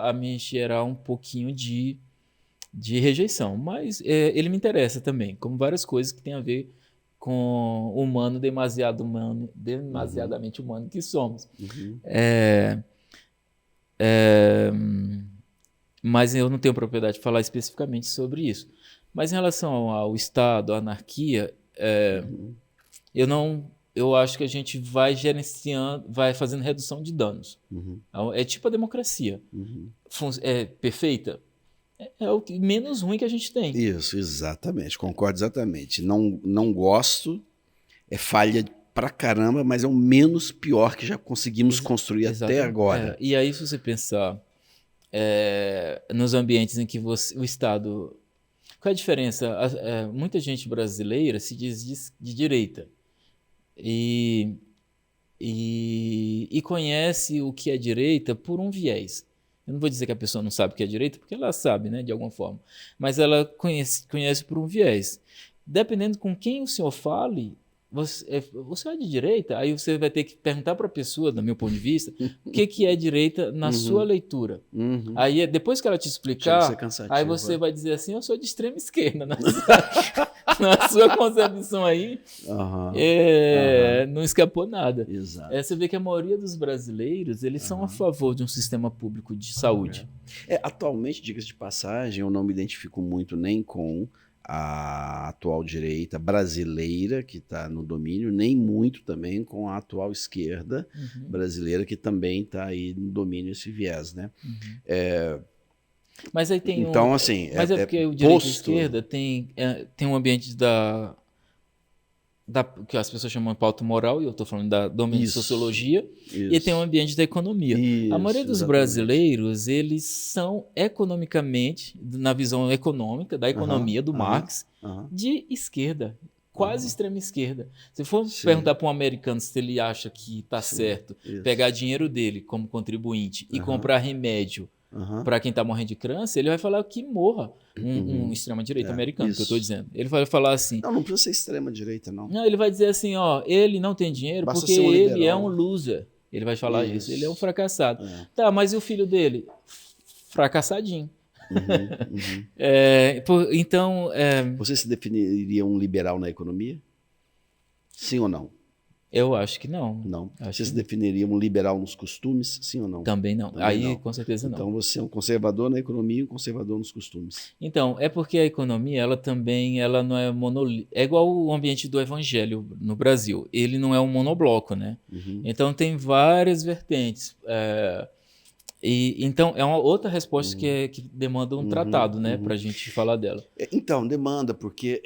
a me gerar um pouquinho de rejeição. Mas ele me interessa também, como várias coisas que têm a ver com o humano, demasiadamente humano que somos. Mas eu não tenho propriedade de falar especificamente sobre isso. Mas em relação ao Estado, à anarquia, eu acho que a gente vai gerenciando, vai fazendo redução de danos. É tipo a democracia. É perfeita? É o menos ruim que a gente tem. Isso, exatamente. Concordo exatamente. Não gosto, é falha pra caramba, mas é o menos pior que já conseguimos construir até agora. E aí, se você pensar nos ambientes em que o Estado... Qual é a diferença? Muita gente brasileira se diz de direita e conhece o que é direita por um viés. Eu não vou dizer que a pessoa não sabe o que é direita, porque ela sabe, né, de alguma forma. Mas ela conhece por um viés. Dependendo com quem o senhor fale, você é de direita? Aí você vai ter que perguntar para a pessoa, do meu ponto de vista, o que é direita na sua leitura. Aí, depois que ela te explicar, aí você vai dizer assim, eu sou de extrema esquerda. Na sua concepção aí, não escapou nada. Exato. Você vê que a maioria dos brasileiros, eles são a favor de um sistema público de saúde. Atualmente, diga-se de passagem, eu não me identifico muito nem com a atual direita brasileira, que está no domínio, nem muito também com a atual esquerda brasileira, que também está aí no domínio, esse viés, né? Mas aí tem então, assim, mas porque o direita e a esquerda tem um ambiente que as pessoas chamam de pauta moral, e eu estou falando da domínio de sociologia, e tem um ambiente da economia. A maioria dos brasileiros, eles são economicamente, na visão econômica, da economia do Marx, de esquerda. quase extrema esquerda. Se for perguntar para um americano se ele acha que está certo pegar dinheiro dele como contribuinte e comprar remédio para quem está morrendo de câncer, ele vai falar que morra um extrema-direita americano, que eu estou dizendo. Ele vai falar assim... Não precisa ser extrema-direita, não. Não, ele vai dizer assim, ó, ele não tem dinheiro porque ele é um loser. Ele vai falar isso. Ele é um fracassado. Tá, mas e o filho dele? Fracassadinho. Então... Você se definiria um liberal na economia? Sim ou não? Eu acho que não. Não. Você se definiria um liberal nos costumes? Sim ou não? Também não. Aí, não. Com certeza, não. Então, você é um conservador na economia e um conservador nos costumes. Então, é porque a economia, ela não é monolítica. É igual o ambiente do evangelho no Brasil. Ele não é um monobloco, né? Então, tem várias vertentes. Então, é uma outra resposta que demanda um tratado, né? Para a gente falar dela. Então, demanda, porque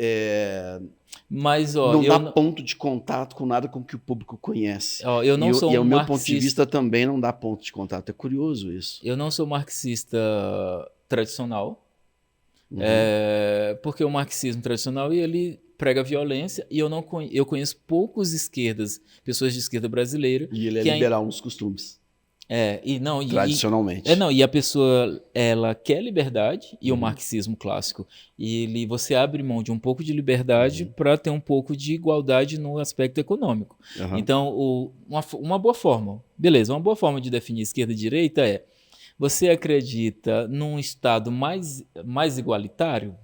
mas, ó, não dá ponto de contato com nada com que o público conhece. Ó, eu não sou e um o meu marxista... ponto de vista também não dá ponto de contato. É curioso isso. Eu não sou marxista tradicional, porque o marxismo tradicional ele prega violência e eu conheço poucos pessoas de esquerda brasileira. E ele é liberal nos costumes. Tradicionalmente. E a pessoa, ela quer liberdade e o marxismo clássico. E você abre mão de um pouco de liberdade para ter um pouco de igualdade no aspecto econômico. Então, uma boa forma, beleza, uma boa forma de definir esquerda e direita é: você acredita num Estado mais igualitário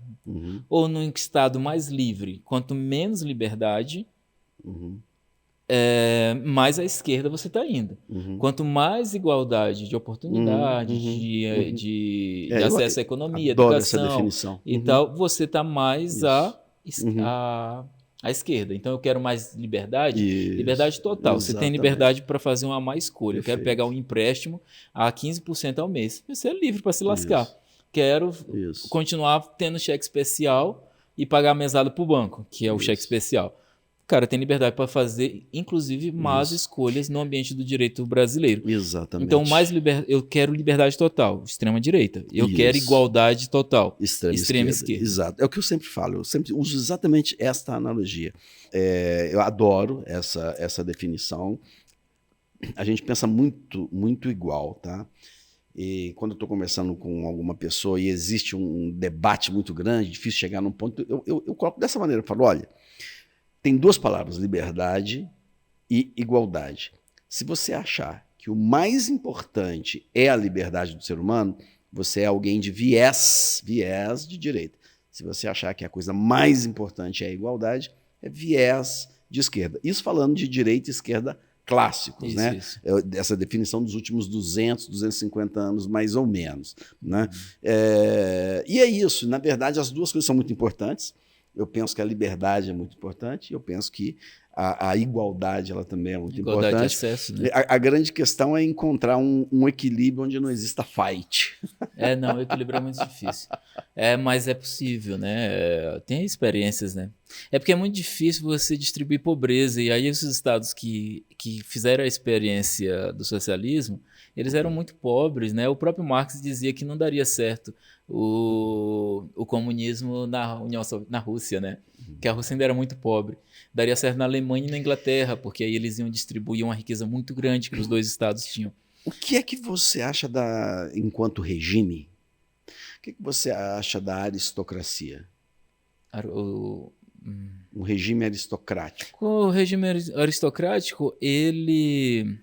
ou num Estado mais livre? Quanto menos liberdade, mais à esquerda você está indo. Quanto mais igualdade de oportunidade, de acesso à economia, educação essa definição. E tal, você está mais à esquerda. Então eu quero mais liberdade, liberdade total. Exatamente. Você tem liberdade para fazer uma má escolha. Perfeito. Eu quero pegar um empréstimo a 15% ao mês. Você é livre para se lascar. Quero continuar tendo cheque especial e pagar a mesada para o banco, que é o cheque especial. Cara, tem liberdade para fazer, inclusive, más escolhas no ambiente do direito brasileiro. Exatamente. Então, eu quero liberdade total, extrema-direita. Eu quero igualdade total, extrema esquerda. Exato. É o que eu sempre falo. Eu sempre uso exatamente esta analogia. Eu adoro essa definição. A gente pensa muito, muito igual, tá? E quando eu estou conversando com alguma pessoa e existe um debate muito grande, difícil chegar num ponto, eu coloco dessa maneira. Eu falo, olha... Tem duas palavras, liberdade e igualdade. Se você achar que o mais importante é a liberdade do ser humano, você é alguém de viés de direita. Se você achar que a coisa mais importante é a igualdade, é viés de esquerda. Isso falando de direita e esquerda clássicos, né? Isso. Essa definição dos últimos 200, 250 anos, mais ou menos. Né? E é isso. Na verdade, as duas coisas são muito importantes. Eu penso que a liberdade é muito importante, eu penso que a igualdade ela também é muito importante. De acesso, né? A grande questão é encontrar um equilíbrio onde não exista fight. O equilíbrio é muito difícil. Mas é possível, né? Tem experiências, né? É porque é muito difícil você distribuir pobreza, e aí os estados que fizeram a experiência do socialismo, eles eram muito pobres, né? O próprio Marx dizia que não daria certo o comunismo na Rússia, né? Que a Rússia ainda era muito pobre. Daria certo na Alemanha e na Inglaterra, porque aí eles iam distribuir uma riqueza muito grande que os dois estados tinham. O que é que você acha enquanto regime? O que você acha da aristocracia? Um regime aristocrático. O regime aristocrático, ele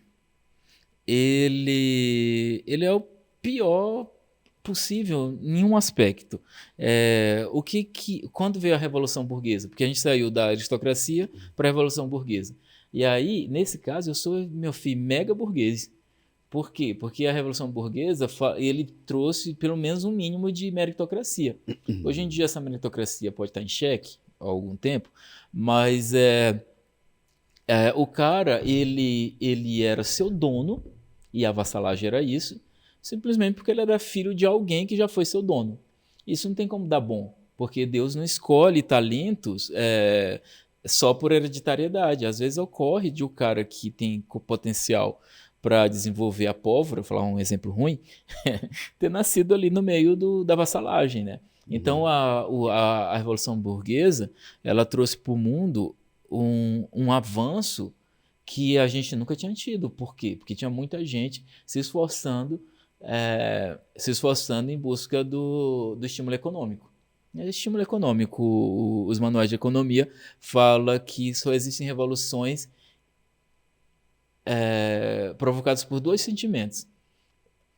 é o pior possível em um aspecto. Quando veio a Revolução Burguesa? Porque a gente saiu da aristocracia para a Revolução Burguesa. E aí, nesse caso, eu sou, meu filho, mega burguês. Por quê? Porque a Revolução Burguesa, ele trouxe pelo menos um mínimo de meritocracia. Hoje em dia essa meritocracia pode estar em xeque há algum tempo, mas o cara, ele era seu dono, e a vassalagem era isso, simplesmente porque ele era filho de alguém que já foi seu dono. Isso não tem como dar bom, porque Deus não escolhe talentos só por hereditariedade. Às vezes ocorre de um cara que tem potencial para desenvolver a pólvora, vou falar um exemplo ruim, ter nascido ali no meio da vassalagem, né? Então, a Revolução Burguesa, ela trouxe para o mundo um avanço que a gente nunca tinha tido. Por quê? Porque tinha muita gente se esforçando em busca do estímulo econômico. Estímulo econômico, os manuais de economia falam que só existem revoluções provocadas por dois sentimentos: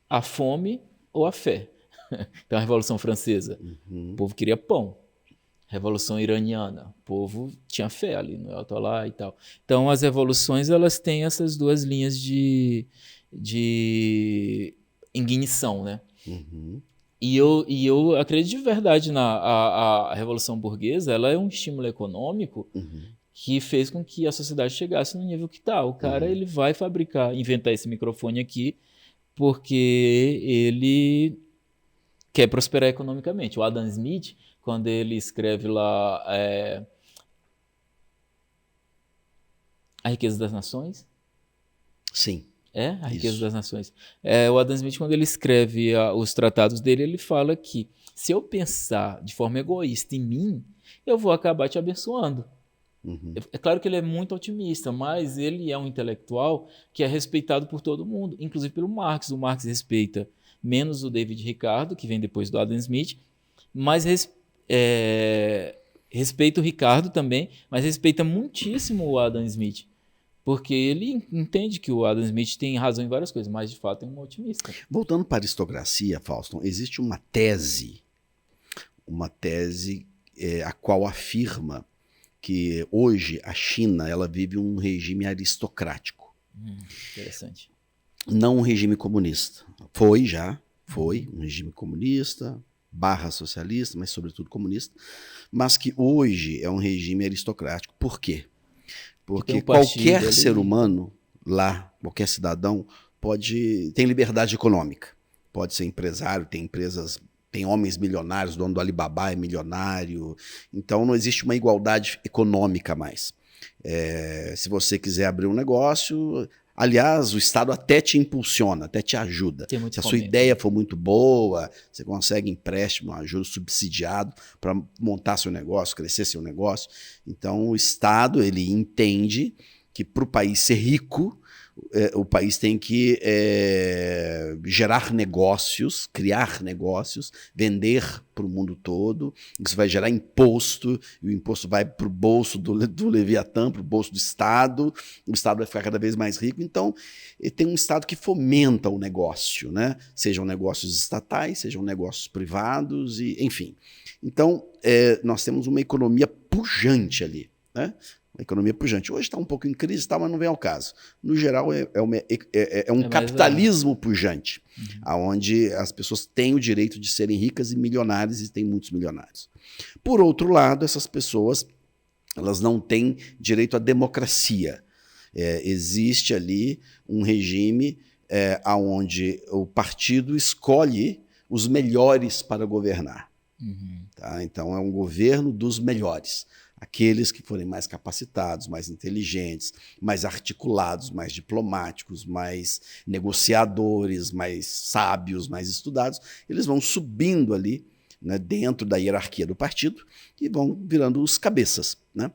a fome ou a fé. Então, a Revolução Francesa, o povo queria pão. Revolução Iraniana, o povo tinha fé ali no Ayatollah e tal. Então, as revoluções, elas têm essas duas linhas de ignição, né? E eu acredito de verdade a Revolução Burguesa, ela é um estímulo econômico que fez com que a sociedade chegasse no nível que está. O cara, ele vai inventar esse microfone aqui, porque ele quer prosperar economicamente. O Adam Smith, quando ele escreve lá A Riqueza das Nações. Sim. A Riqueza das Nações. O Adam Smith, quando ele escreve os tratados dele, ele fala que se eu pensar de forma egoísta em mim, eu vou acabar te abençoando. É claro que ele é muito otimista, mas ele é um intelectual que é respeitado por todo mundo, inclusive pelo Marx. O Marx respeita menos o David Ricardo, que vem depois do Adam Smith, mas respeita o Ricardo também, mas respeita muitíssimo o Adam Smith, porque ele entende que o Adam Smith tem razão em várias coisas, mas de fato é um otimista. Voltando para a aristocracia, Fausto, existe uma tese a qual afirma que hoje a China ela vive um regime aristocrático. Interessante. Não um regime comunista. Foi um regime comunista, /socialista, mas sobretudo comunista, mas que hoje é um regime aristocrático. Por quê? Porque qualquer ser humano lá, qualquer cidadão, tem liberdade econômica. Pode ser empresário, tem empresas, tem homens milionários, o dono do Alibaba é milionário. Então não existe uma igualdade econômica mais. Se você quiser abrir um negócio, aliás, o Estado até te impulsiona, até te ajuda. Se a sua ideia for muito boa, você consegue empréstimo, ajuda subsidiado para montar seu negócio, crescer seu negócio. Então o Estado ele entende que para o país ser rico, o país tem que gerar negócios, criar negócios, vender para o mundo todo. Isso vai gerar imposto, e o imposto vai para o bolso do Leviatã, para o bolso do Estado. O Estado vai ficar cada vez mais rico. Então, tem um Estado que fomenta o negócio, né? Sejam negócios estatais, sejam negócios privados, enfim. Então, nós temos uma economia pujante ali, né? A economia pujante. Hoje está um pouco em crise, mas não vem ao caso. No geral, é um capitalismo pujante, onde as pessoas têm o direito de serem ricas e milionárias, e tem muitos milionários. Por outro lado, essas pessoas elas não têm direito à democracia. Existe ali um regime onde o partido escolhe os melhores para governar. Tá? Então, é um governo dos melhores. Aqueles que forem mais capacitados, mais inteligentes, mais articulados, mais diplomáticos, mais negociadores, mais sábios, mais estudados, eles vão subindo ali, né, dentro da hierarquia do partido e vão virando os cabeças, né?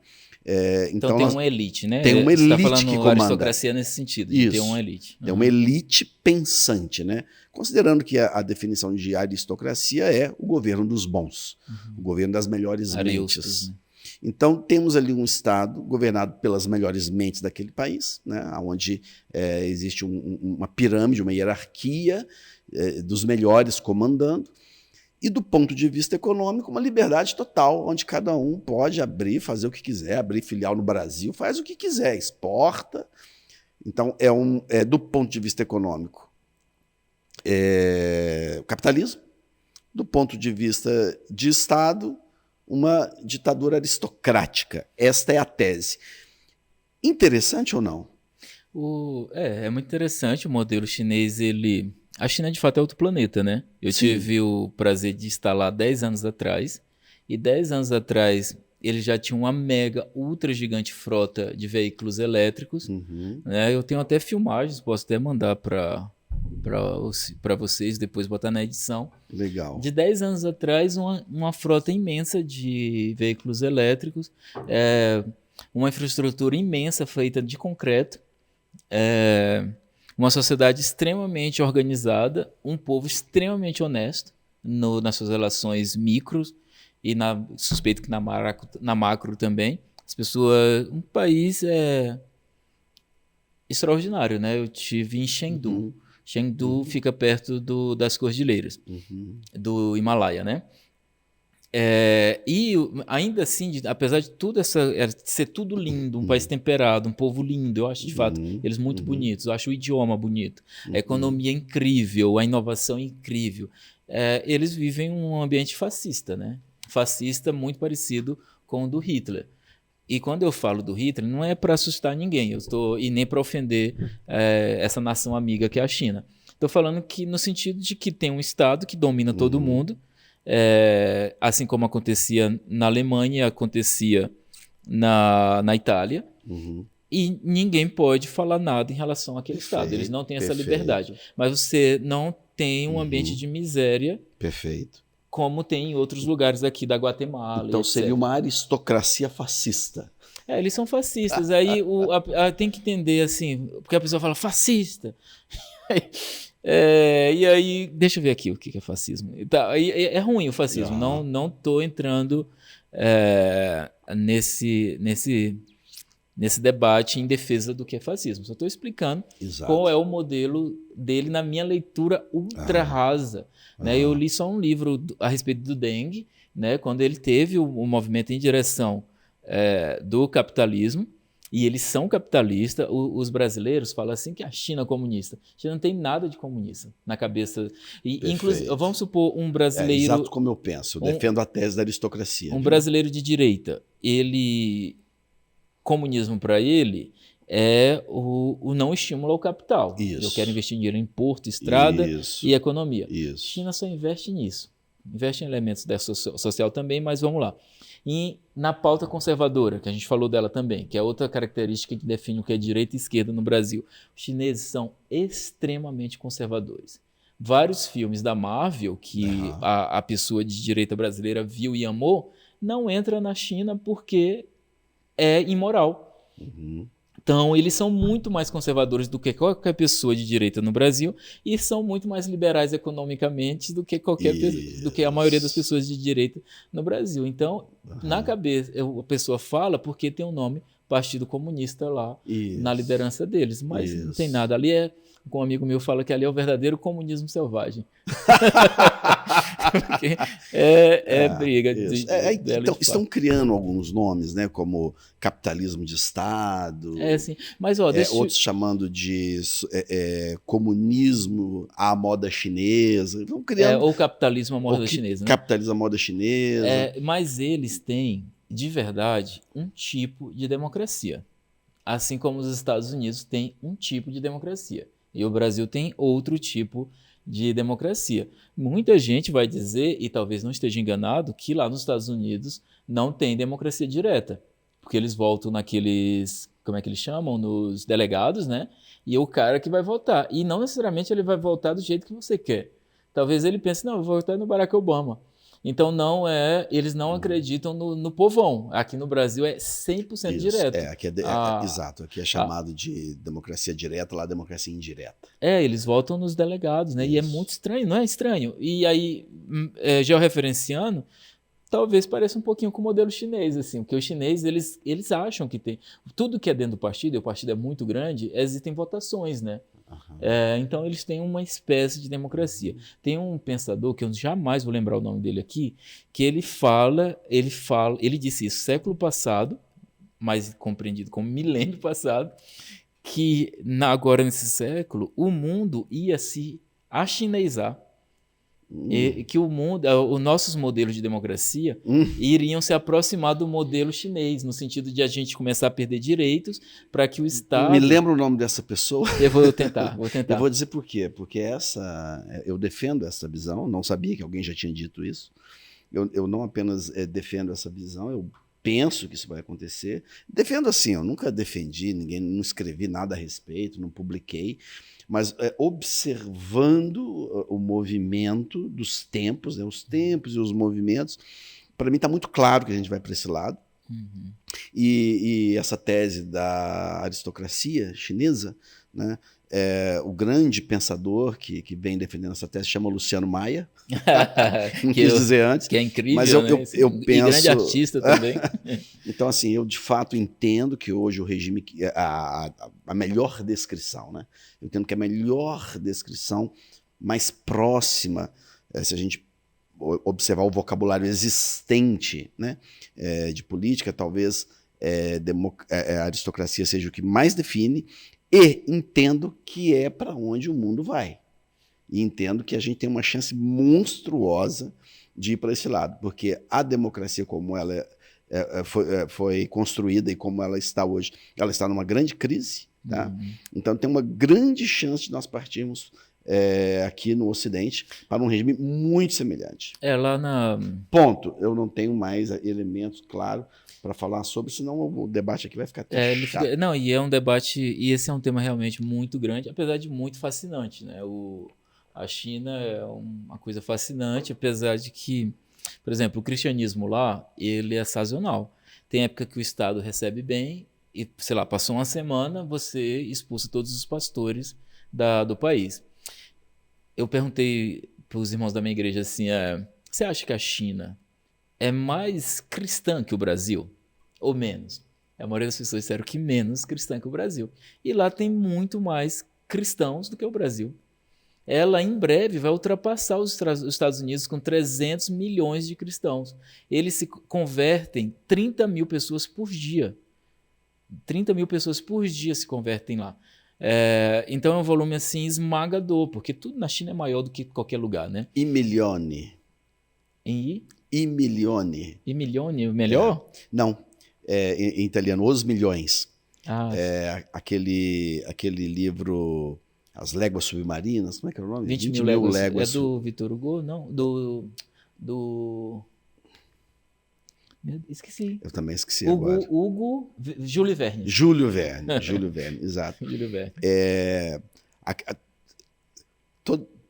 Então tem uma elite, né? Tem uma elite Você tá falando que comanda. Aristocracia nesse sentido, de ter uma elite. É uma elite pensante, né? Considerando que a definição de aristocracia é o governo dos bons, o governo das melhores mentes. Né? Então, temos ali um Estado governado pelas melhores mentes daquele país, né, onde existe uma pirâmide, uma hierarquia dos melhores comandando, e do ponto de vista econômico, uma liberdade total, onde cada um pode abrir, fazer o que quiser, abrir filial no Brasil, faz o que quiser, exporta. Então, do ponto de vista econômico, capitalismo. Do ponto de vista de Estado, uma ditadura aristocrática. Esta é a tese. Interessante ou não? É muito interessante o modelo chinês. A China, de fato, é outro planeta, né? Eu tive o prazer de estar lá 10 anos atrás. E 10 anos atrás, ele já tinha uma mega, ultra gigante frota de veículos elétricos. Né? Eu tenho até filmagens, posso até mandar para para vocês, depois botar na edição. Legal. De 10 anos atrás, uma frota imensa de veículos elétricos, uma infraestrutura imensa feita de concreto, uma sociedade extremamente organizada, um povo extremamente honesto nas suas relações micros e suspeito que na macro também. As pessoas, um país extraordinário, né? Eu tive em Chengdu. Uhum. Chengdu fica perto das cordilheiras do Himalaia, né? E ainda assim, apesar de tudo ser tudo lindo, um país temperado, um povo lindo, eu acho de fato eles muito bonitos, eu acho o idioma bonito, a economia incrível, a inovação incrível. Eles vivem um ambiente fascista, né? Fascista muito parecido com o do Hitler. E quando eu falo do Hitler, não é para assustar ninguém, e nem para ofender essa nação amiga que é a China. Estou falando que no sentido de que tem um Estado que domina todo mundo, assim como acontecia na Alemanha, acontecia na Itália, e ninguém pode falar nada em relação àquele Estado. Eles não têm essa liberdade. Mas você não tem um ambiente de miséria. Perfeito. Como tem em outros lugares aqui da Guatemala. Então etc. seria uma aristocracia fascista. Eles são fascistas. Aí tem que entender assim, porque a pessoa fala fascista. E aí, deixa eu ver aqui o que é fascismo. Tá, é ruim o fascismo. Não estou entrando nesse debate em defesa do que é fascismo. Só estou explicando qual é o modelo dele na minha leitura ultra rasa. Né? Eu li só um livro a respeito do Deng, né? Quando ele teve o movimento em direção do capitalismo, e eles são capitalistas. Os brasileiros falam assim que a China é comunista. A China não tem nada de comunista na cabeça. Inclusive, vamos supor um brasileiro... exato como eu penso. Eu defendo a tese da aristocracia. Brasileiro de direita, comunismo para ele é o não estímulo ao capital. Isso. Eu quero investir dinheiro em porto, estrada e economia. Isso. China só investe nisso. Investe em elementos da social também, mas vamos lá. E na pauta conservadora, que a gente falou dela também, que é outra característica que define o que é direita e esquerda no Brasil. Os chineses são extremamente conservadores. Vários filmes da Marvel que a pessoa de direita brasileira viu e amou, não entra na China porque é imoral. Então, eles são muito mais conservadores do que qualquer pessoa de direita no Brasil e são muito mais liberais economicamente do que do que a maioria das pessoas de direita no Brasil. Então, na cabeça, a pessoa fala porque tem um nome Partido Comunista lá na liderança deles, mas não tem nada. Ali como um amigo meu fala que ali é o verdadeiro comunismo selvagem. Briga. Então, estão criando alguns nomes, né, como capitalismo de Estado. Sim. Mas, outros chamando de comunismo à moda chinesa. Estão criando, ou capitalismo à moda chinesa. Né? Capitalismo à moda chinesa. Mas eles têm, de verdade, um tipo de democracia. Assim como os Estados Unidos têm um tipo de democracia. E o Brasil tem outro tipo de democracia. Muita gente vai dizer, e talvez não esteja enganado, que lá nos Estados Unidos não tem democracia direta, porque eles votam naqueles, como é que eles chamam? Nos delegados, né? E é o cara que vai votar. E não necessariamente ele vai votar do jeito que você quer. Talvez ele pense, não, eu vou votar no Barack Obama. Então, eles não acreditam no povão. Aqui no Brasil é 100% direto. Aqui exato. Aqui é chamado de democracia direta, lá democracia indireta. Eles votam nos delegados, né? Isso. E é muito estranho, não é estranho? E aí, georreferenciando, talvez pareça um pouquinho com o modelo chinês, assim, porque os chineses, eles acham que tem... Tudo que é dentro do partido, e o partido é muito grande, existem votações, né? Então eles têm uma espécie de democracia. Tem um pensador, que eu jamais vou lembrar o nome dele aqui, que ele disse isso século passado, mas compreendido como milênio passado, que agora nesse século o mundo ia se achinesar. Que os nossos modelos de democracia iriam se aproximar do modelo chinês, no sentido de a gente começar a perder direitos para que o Estado... Me lembra o nome dessa pessoa? Eu vou tentar. Eu vou dizer por quê. Porque eu defendo essa visão, não sabia que alguém já tinha dito isso. Eu não apenas defendo essa visão, eu penso que isso vai acontecer. Defendo assim, eu nunca defendi ninguém, não escrevi nada a respeito, não publiquei, mas observando o movimento dos tempos, né, os tempos e os movimentos, para mim está muito claro que a gente vai para esse lado. Uhum. E essa tese da aristocracia chinesa, né, o grande pensador que vem defendendo essa tese chama Luciano Maia. Não quis dizer antes. Que é incrível, mas né? eu penso... E grande artista também. Então, assim, eu de fato entendo que hoje o regime... A melhor descrição, né? Eu entendo que a melhor descrição mais próxima, se a gente observar o vocabulário existente, né, de política, talvez a aristocracia seja o que mais define, e entendo que é para onde o mundo vai. E entendo que a gente tem uma chance monstruosa de ir para esse lado, porque a democracia como ela foi construída e como ela está hoje, ela está numa grande crise. Tá? Então tem uma grande chance de nós partirmos aqui no Ocidente para um regime muito semelhante. Lá na... Ponto. Eu não tenho mais elementos claros para falar sobre, senão o debate aqui vai ficar até chato. Não, e é um debate, e esse é um tema realmente muito grande, apesar de muito fascinante, né? A China é uma coisa fascinante, apesar de que, por exemplo, o cristianismo lá, ele é sazonal. Tem época que o Estado recebe bem e, sei lá, passou uma semana, você expulsa todos os pastores do país. Eu perguntei para os irmãos da minha igreja assim, você acha que a China é mais cristã que o Brasil? Ou menos? A maioria das pessoas disseram que menos cristã que o Brasil. E lá tem muito mais cristãos do que o Brasil. Ela, em breve, vai ultrapassar os Estados Unidos com 300 milhões de cristãos. Eles se convertem 30 mil pessoas por dia. 30 mil pessoas por dia se convertem lá. Então é um volume assim esmagador, porque tudo na China é maior do que qualquer lugar, né? I milioni. I milioni. I milioni, melhor? Não, em italiano, os milhões. Aquele livro As Léguas Submarinas, como é que era o nome? 20 mil léguas. É do Victor Hugo? Não, esqueci. Eu também esqueci agora. Júlio Verne. Júlio Verne, exato. Júlio Verne.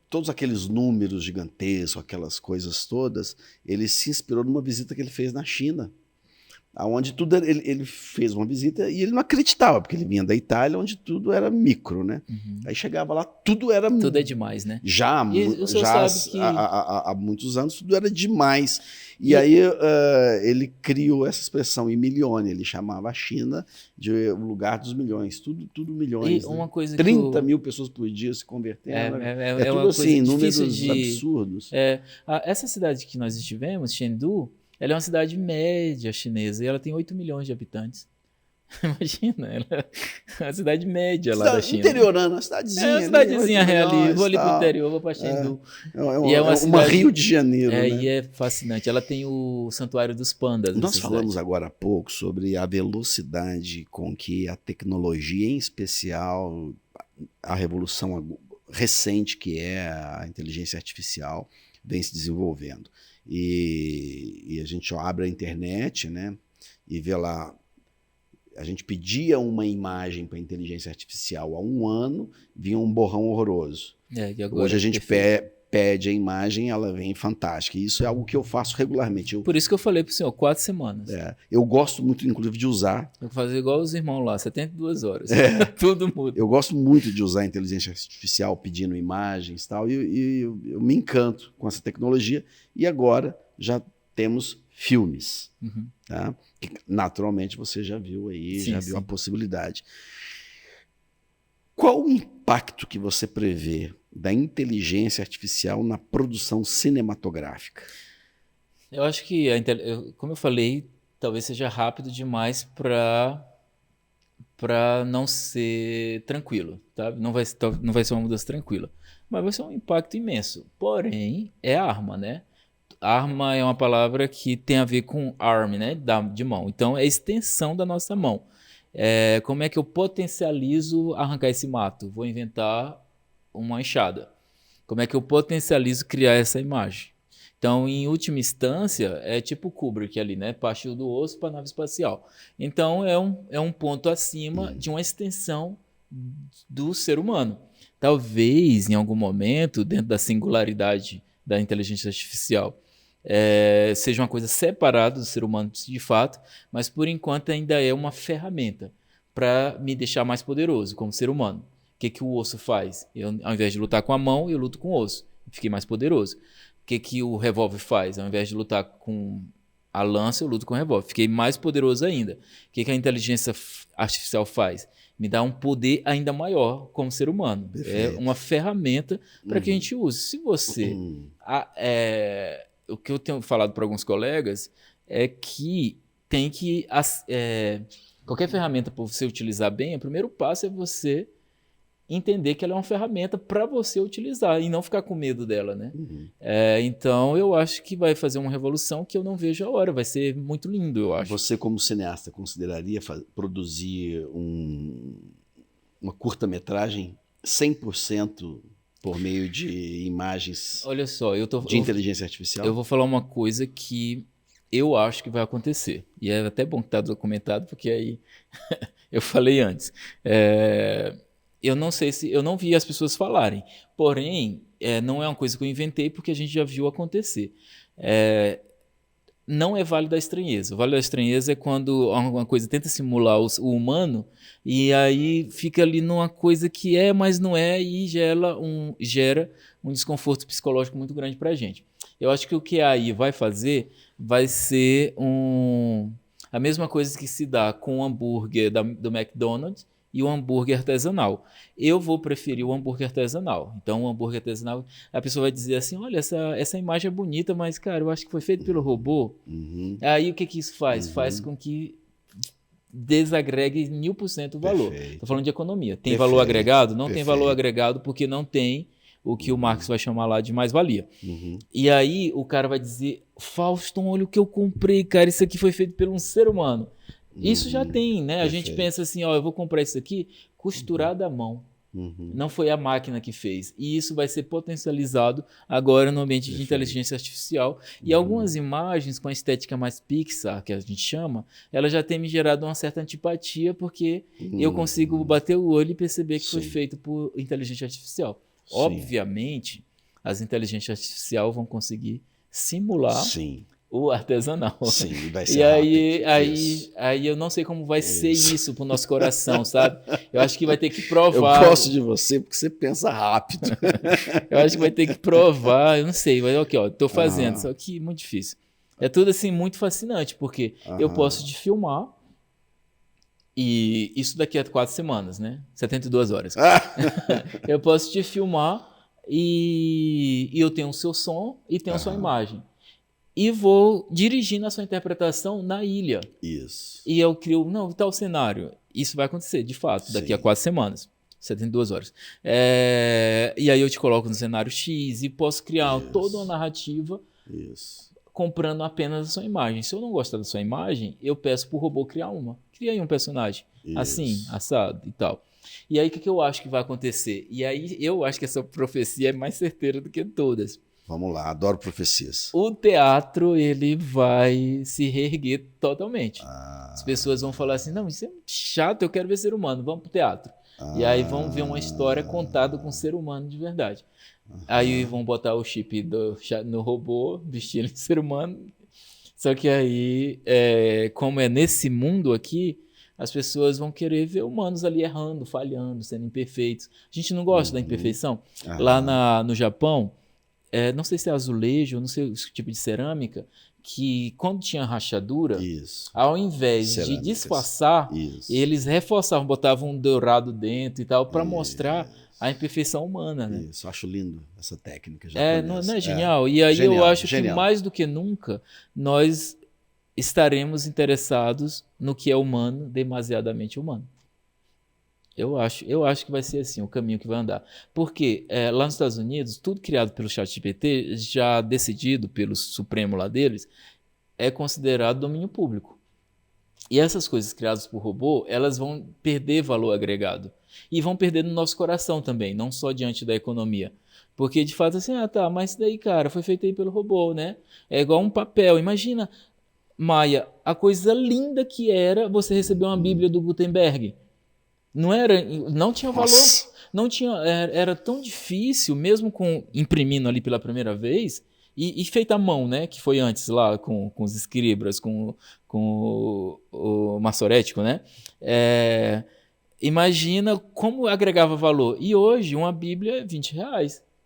Todos aqueles números gigantescos, aquelas coisas todas, ele se inspirou numa visita que ele fez na China, onde tudo ele fez uma visita e ele não acreditava, porque ele vinha da Itália, onde tudo era micro, né? Uhum. Aí chegava lá, tudo era... Tudo é demais, né? Já há muitos anos, tudo era demais. E aí ele criou essa expressão, em milione, ele chamava a China de o lugar dos milhões, tudo milhões. E uma coisa 30 mil pessoas por dia se convertendo. É tudo uma assim, números de... absurdos. Essa cidade que nós estivemos, Chengdu, ela é uma cidade média chinesa e ela tem 8 milhões de habitantes. Imagina, ela é uma cidade média lá da China. Interiorana, uma cidadezinha. Uma cidadezinha ali, vou ali pro interior, vou para Chengdu. É uma Rio de Janeiro, né? E é fascinante. Ela tem o Santuário dos Pandas. Nós falamos agora há pouco sobre a velocidade com que a tecnologia, em especial a revolução recente que é a inteligência artificial, vem se desenvolvendo. E a gente abre a internet, né, e vê lá, a gente pedia uma imagem para a inteligência artificial há 1 ano, vinha um borrão horroroso. E agora hoje a gente pede a imagem, ela vem fantástica. E isso é algo que eu faço regularmente. Por isso que eu falei para o senhor, 4 semanas. Eu gosto muito, inclusive, de usar. Eu vou fazer igual os irmãos lá, 72 horas. Tudo muda. Eu gosto muito de usar a inteligência artificial pedindo imagens e tal, e eu me encanto com essa tecnologia. E agora já temos filmes. Uhum. Tá? Que, naturalmente você já viu aí, viu a possibilidade. Qual o impacto que você prevê da inteligência artificial na produção cinematográfica? Eu acho que, como eu falei, talvez seja rápido demais para não ser tranquilo. Tá? Não vai ser uma mudança tranquila. Mas vai ser um impacto imenso. Porém, é arma, né? Arma é uma palavra que tem a ver com arm, né? De mão. Então, é a extensão da nossa mão. Como é que eu potencializo arrancar esse mato? Vou inventar uma enxada. Como é que eu potencializo criar essa imagem? Então, em última instância, é tipo o Kubrick ali, né? Partiu do osso para a nave espacial. Então, é um ponto acima de uma extensão do ser humano. Talvez, em algum momento, dentro da singularidade da inteligência artificial, seja uma coisa separada do ser humano de fato, mas por enquanto ainda é uma ferramenta para me deixar mais poderoso como ser humano. O que o osso faz? Eu, ao invés de lutar com a mão, eu luto com o osso. Fiquei mais poderoso. O que o revólver faz? Ao invés de lutar com a lança, eu luto com o revólver. Fiquei mais poderoso ainda. O que a inteligência artificial faz? Me dá um poder ainda maior como ser humano. Perfeito. É uma ferramenta para que a gente use. Se você... o que eu tenho falado para alguns colegas é que tem que... qualquer ferramenta para você utilizar bem, o primeiro passo é você entender que ela é uma ferramenta para você utilizar e não ficar com medo dela, né? Então, eu acho que vai fazer uma revolução que eu não vejo a hora. Vai ser muito lindo, eu acho. Você, como cineasta, consideraria produzir uma curta-metragem 100% por meio de imagens Olha só, de inteligência artificial? Eu vou falar uma coisa que eu acho que vai acontecer. E é até bom que está documentado, porque aí eu falei antes. Eu não sei se... Eu não vi as pessoas falarem. Porém, não é uma coisa que eu inventei, porque a gente já viu acontecer. Não é Vale da Estranheza. O Vale da Estranheza é quando uma coisa tenta simular o humano e aí fica ali numa coisa que é, mas não é, e gera um desconforto psicológico muito grande para a gente. Eu acho que o que a AI vai fazer vai ser a mesma coisa que se dá com o hambúrguer do McDonald's e o hambúrguer artesanal. Eu vou preferir o hambúrguer artesanal. Então, o hambúrguer artesanal, a pessoa vai dizer assim, olha, essa imagem é bonita, mas, cara, eu acho que foi feito pelo robô. Aí, o que isso faz? Faz com que desagregue 1000% o valor. Estou falando de economia. Tem valor agregado? Não tem valor agregado porque não tem o que o Marx vai chamar lá de mais-valia. E aí, o cara vai dizer, Fauston, olha o que eu comprei, cara, isso aqui foi feito por um ser humano. Isso já tem, né? A gente pensa assim, eu vou comprar isso aqui costurado à mão. Não foi a máquina que fez. E isso vai ser potencializado agora no ambiente de inteligência artificial. E algumas imagens com a estética mais Pixar, que a gente chama, ela já tem me gerado uma certa antipatia, porque eu consigo bater o olho e perceber que foi feito por inteligência artificial. Obviamente, as inteligências artificiais vão conseguir simular o artesanal. Sim, vai ser aí eu não sei como vai ser isso pro nosso coração, sabe? Eu acho que vai ter que provar. Eu gosto de você porque você pensa rápido. Eu acho que vai ter que provar, eu não sei, mas aqui, ó, tô fazendo, só que é muito difícil. É tudo assim muito fascinante, porque eu posso te filmar e isso daqui a 4 semanas, né? 72 horas. Eu posso te filmar e eu tenho o seu som e tenho a sua imagem. E vou dirigindo a sua interpretação na ilha. Isso. E eu crio, tal cenário. Isso vai acontecer, de fato, daqui a 4 semanas. 72 horas. E aí eu te coloco no cenário X e posso criar toda uma narrativa comprando apenas a sua imagem. Se eu não gostar da sua imagem, eu peço para o robô criar uma. Cria aí um personagem. Assim, assado e tal. E aí o que eu acho que vai acontecer? E aí eu acho que essa profecia é mais certeira do que todas. Vamos lá, adoro profecias. O teatro, ele vai se reerguer totalmente. As pessoas vão falar assim, não, isso é muito chato, eu quero ver ser humano, vamos pro teatro. E aí vão ver uma história contada com ser humano de verdade. Aí vão botar o chip no robô, vestindo de ser humano. Só que aí, como é nesse mundo aqui, as pessoas vão querer ver humanos ali errando, falhando, sendo imperfeitos. A gente não gosta da imperfeição. Lá no Japão, não sei se é azulejo, não sei o tipo de cerâmica, que quando tinha rachadura, ao invés de disfarçar, eles reforçavam, botavam um dourado dentro e tal, para mostrar a imperfeição humana. Né? Isso, acho lindo essa técnica japonesa. Não é genial? E aí eu acho que mais do que nunca, nós estaremos interessados no que é humano, demasiadamente humano. Eu acho que vai ser assim, o caminho que vai andar. Porque lá nos Estados Unidos, tudo criado pelo ChatGPT, já decidido pelo Supremo lá deles, é considerado domínio público. E essas coisas criadas por robô, elas vão perder valor agregado. E vão perder no nosso coração também, não só diante da economia. Porque, de fato, assim, tá, mas isso daí, cara, foi feito aí pelo robô, né? É igual um papel. Imagina, Maia, a coisa linda que era você receber uma Bíblia do Gutenberg. Não tinha valor, Nossa. não tinha, era tão difícil, mesmo com imprimindo ali pela primeira vez, e feita à mão, né? Que foi antes lá com os escribas, com o maçorético, né? Imagina como agregava valor. E hoje, uma Bíblia é R$ 20.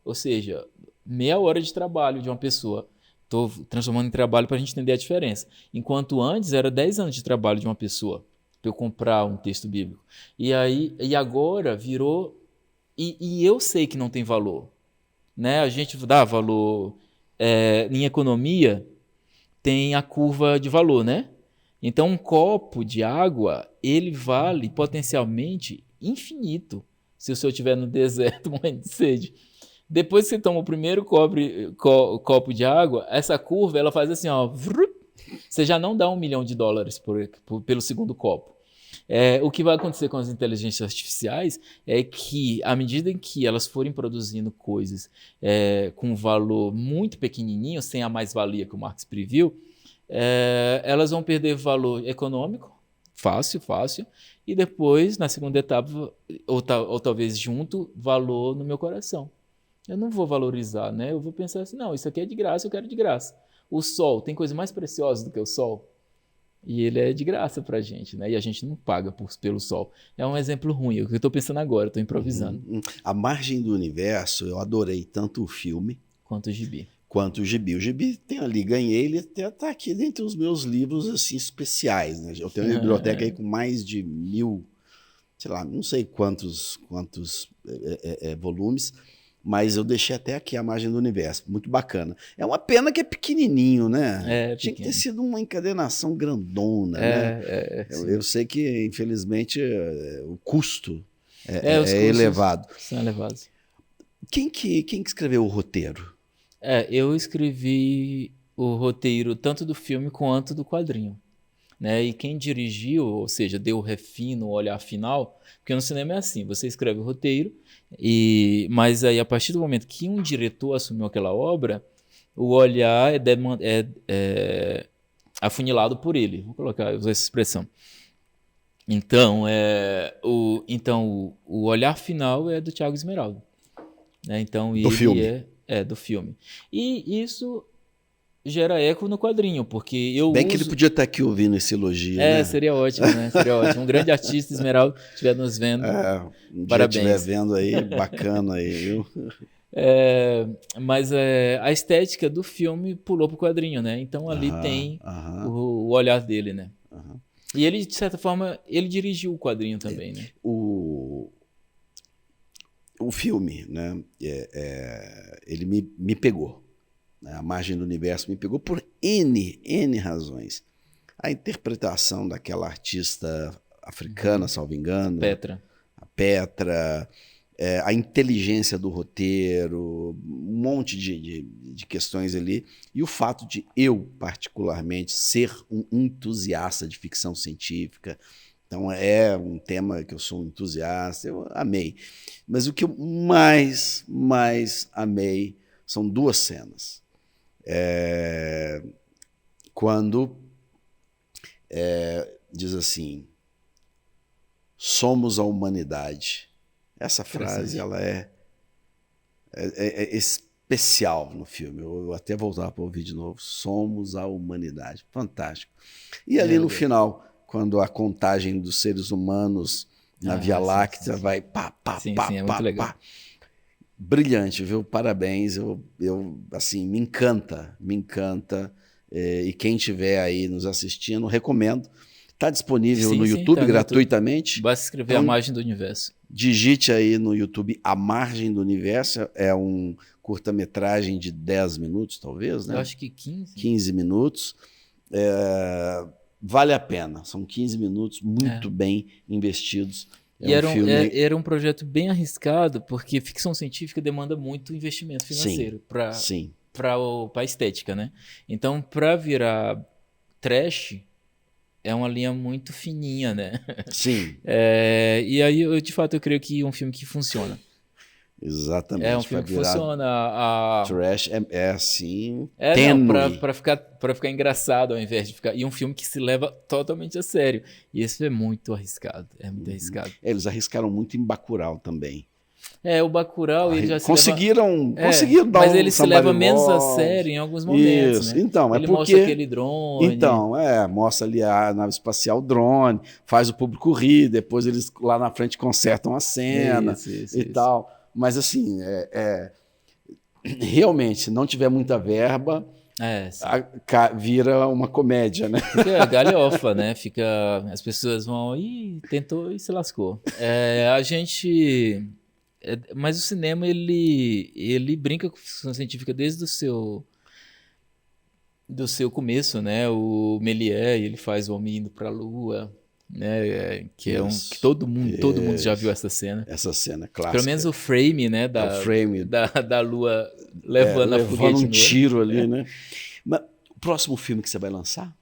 Ou seja, meia hora de trabalho de uma pessoa. Estou transformando em trabalho para a gente entender a diferença. Enquanto antes era 10 anos de trabalho de uma pessoa para eu comprar um texto bíblico. E agora virou. E eu sei que não tem valor. Né? A gente dá valor. Em economia, tem a curva de valor, né? Então, um copo de água, ele vale potencialmente infinito se o senhor estiver no deserto morrendo de sede. Depois que você toma o primeiro copo de água, essa curva ela faz assim, ó, você já não dá US$ 1 milhão pelo segundo copo. O que vai acontecer com as inteligências artificiais é que, à medida em que elas forem produzindo coisas com valor muito pequenininho, sem a mais-valia que o Marx previu, elas vão perder valor econômico, fácil, e depois, na segunda etapa, ou talvez junto, valor no meu coração. Eu não vou valorizar, né? Eu vou pensar assim, não, isso aqui é de graça, eu quero de graça. O sol, tem coisa mais preciosa do que o sol? E ele é de graça pra gente, né? E a gente não paga pelo sol. É um exemplo ruim, é o que eu tô pensando agora, eu tô improvisando. A Margem do Universo, eu adorei tanto o filme quanto o gibi. O gibi tem ali, ganhei, ele até tá aqui dentre os meus livros assim especiais, né? Eu tenho uma biblioteca aí com mais de 1000, sei lá, não sei quantos volumes, mas eu deixei até aqui A Margem do Universo, muito bacana. É uma pena que é pequenininho, né? Tinha que ter sido uma encadernação grandona, né? Eu sei que, infelizmente, o custo os custos elevado. São elevados. Quem que escreveu o roteiro? Eu escrevi o roteiro tanto do filme quanto do quadrinho. Né? E quem dirigiu, ou seja, deu o refino, o olhar final, porque no cinema é assim, você escreve o roteiro, mas aí a partir do momento que um diretor assumiu aquela obra, o olhar é afunilado por ele. Vou usar essa expressão. Então, o olhar final é do Thiago Esmeraldo. Né? Então, do filme. Do filme. E isso gera eco no quadrinho, porque que ele podia estar aqui ouvindo esse elogio, né? Seria ótimo, né? Seria ótimo. Um grande artista, Esmeraldo, estiver nos vendo. Um parabéns. dia estiver vendo aí, bacana aí, viu? Mas a estética do filme pulou pro quadrinho, né? Então ali tem o olhar dele, né? E ele, de certa forma, ele dirigiu o quadrinho também, né? O filme, né? Ele me pegou. A Margem do Universo me pegou por N razões. A interpretação daquela artista africana, salvo engano. A Petra. A inteligência do roteiro, um monte de questões ali. E o fato de eu, particularmente, ser um entusiasta de ficção científica. Então, é um tema que eu sou um entusiasta, eu amei. Mas o que eu mais amei são duas cenas. Quando diz assim, somos a humanidade. Essa frase ela é especial no filme. Eu vou até voltar para ouvir de novo. Somos a humanidade. Fantástico. E ali no final, quando a contagem dos seres humanos na Via Láctea vai pá, é muito legal. Brilhante, viu? Parabéns. Eu assim, me encanta. E quem estiver aí nos assistindo, recomendo. Está disponível no YouTube gratuitamente. Basta escrever A Margem do Universo. Digite aí no YouTube A Margem do Universo. É um curta-metragem de 10 minutos, talvez, né? Eu acho que 15. 15 minutos. Vale a pena. São 15 minutos muito bem investidos. Era um projeto bem arriscado, porque ficção científica demanda muito investimento financeiro para a estética, né? Então, para virar trash, é uma linha muito fininha, né? Sim. E aí, de fato, eu creio que é um filme que funciona. Exatamente. É um filme que funciona. Trash é assim, não, pra ficar engraçado ao invés de ficar... E um filme que se leva totalmente a sério. E isso é muito arriscado, arriscado. Eles arriscaram muito em Bacurau também. O Bacurau, ele já se conseguiram dar mas ele se leva menos a sério em alguns momentos, isso. Né? Então, ele mostra aquele drone. Então, mostra ali a nave espacial drone, faz o público rir, depois eles lá na frente consertam a cena e tal. Mas assim, realmente, se não tiver muita verba, vira uma comédia, né? Fica galhofa, né? As pessoas vão, tentou e se lascou. Mas o cinema, ele brinca com ficção científica desde do seu começo, né? O Méliès, ele faz o Homem indo para a Lua, né? Que que todo mundo já viu essa cena. Essa cena clássica. Pelo menos o frame, né? Da Lua levando a foguete levando um tiro ali, né? Mas o próximo filme que você vai lançar?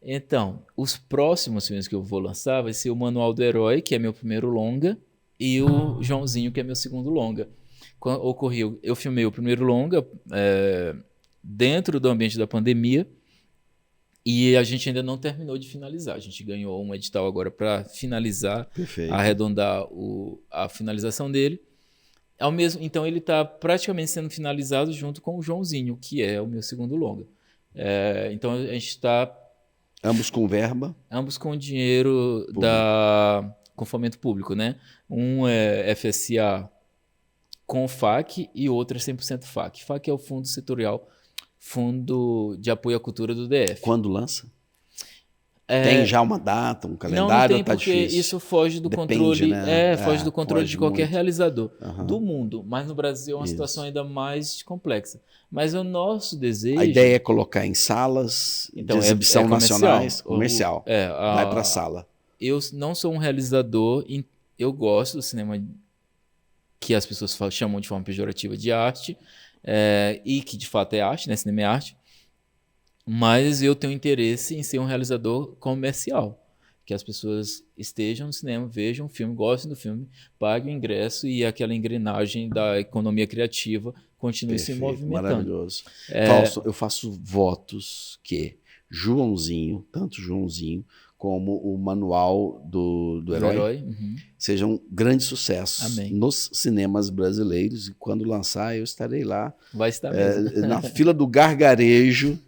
Então, os próximos filmes que eu vou lançar vai ser o Manual do Herói, que é meu primeiro longa, e o Joãozinho, que é meu segundo longa. Eu filmei o primeiro longa dentro do ambiente da pandemia e a gente ainda não terminou de finalizar. A gente ganhou um edital agora para finalizar, arredondar a finalização dele. Então ele está praticamente sendo finalizado junto com o Joãozinho, que é o meu segundo longa. Então a gente está... Ambos com verba? Ambos com dinheiro com fomento público, né? Um é FSA com FAC e outro é 100% FAC. FAC é o Fundo Setorial, Fundo de Apoio à Cultura do DF. Quando lança? Tem já uma data, um calendário? Não tem, porque isso foge do controle, né? Foge do controle de qualquer realizador do mundo. Mas no Brasil é uma situação ainda mais complexa. Mas o nosso desejo... A ideia é colocar em salas de exibição nacionais, comercial. Vai para a sala. Eu não sou um realizador, eu gosto do cinema que as pessoas chamam de forma pejorativa de arte, e que de fato é arte, né? Cinema é arte. Mas eu tenho interesse em ser um realizador comercial. Que as pessoas estejam no cinema, vejam o filme, gostem do filme, paguem o ingresso e aquela engrenagem da economia criativa continue se movimentando. Maravilhoso. Fausto, eu faço votos que Joãozinho, tanto Joãozinho como o Manual do Herói, sejam um grande sucesso nos cinemas brasileiros. E quando lançar, eu estarei lá. Vai estar mesmo. Na fila do gargarejo.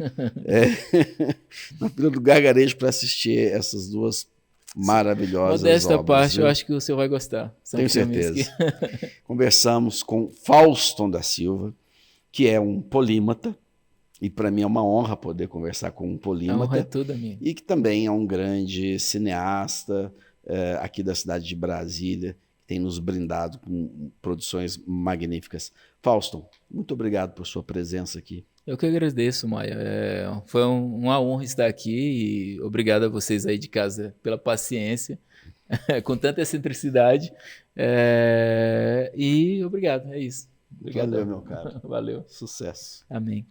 Na fila do gargarejo para assistir essas duas maravilhosas Modesta obras. Parte, eu acho que você vai gostar. Tenho certeza. Conversamos com Fauston da Silva, que é um polímata. E para mim é uma honra poder conversar com um polímata. A honra é toda minha. E que também é um grande cineasta aqui da cidade de Brasília, que tem nos brindado com produções magníficas. Fauston, muito obrigado por sua presença aqui. Eu que agradeço, Maia. Foi uma honra estar aqui e obrigado a vocês aí de casa pela paciência, com tanta excentricidade. E obrigado, é isso. Obrigado. Valeu, meu caro. Valeu. Sucesso. Amém.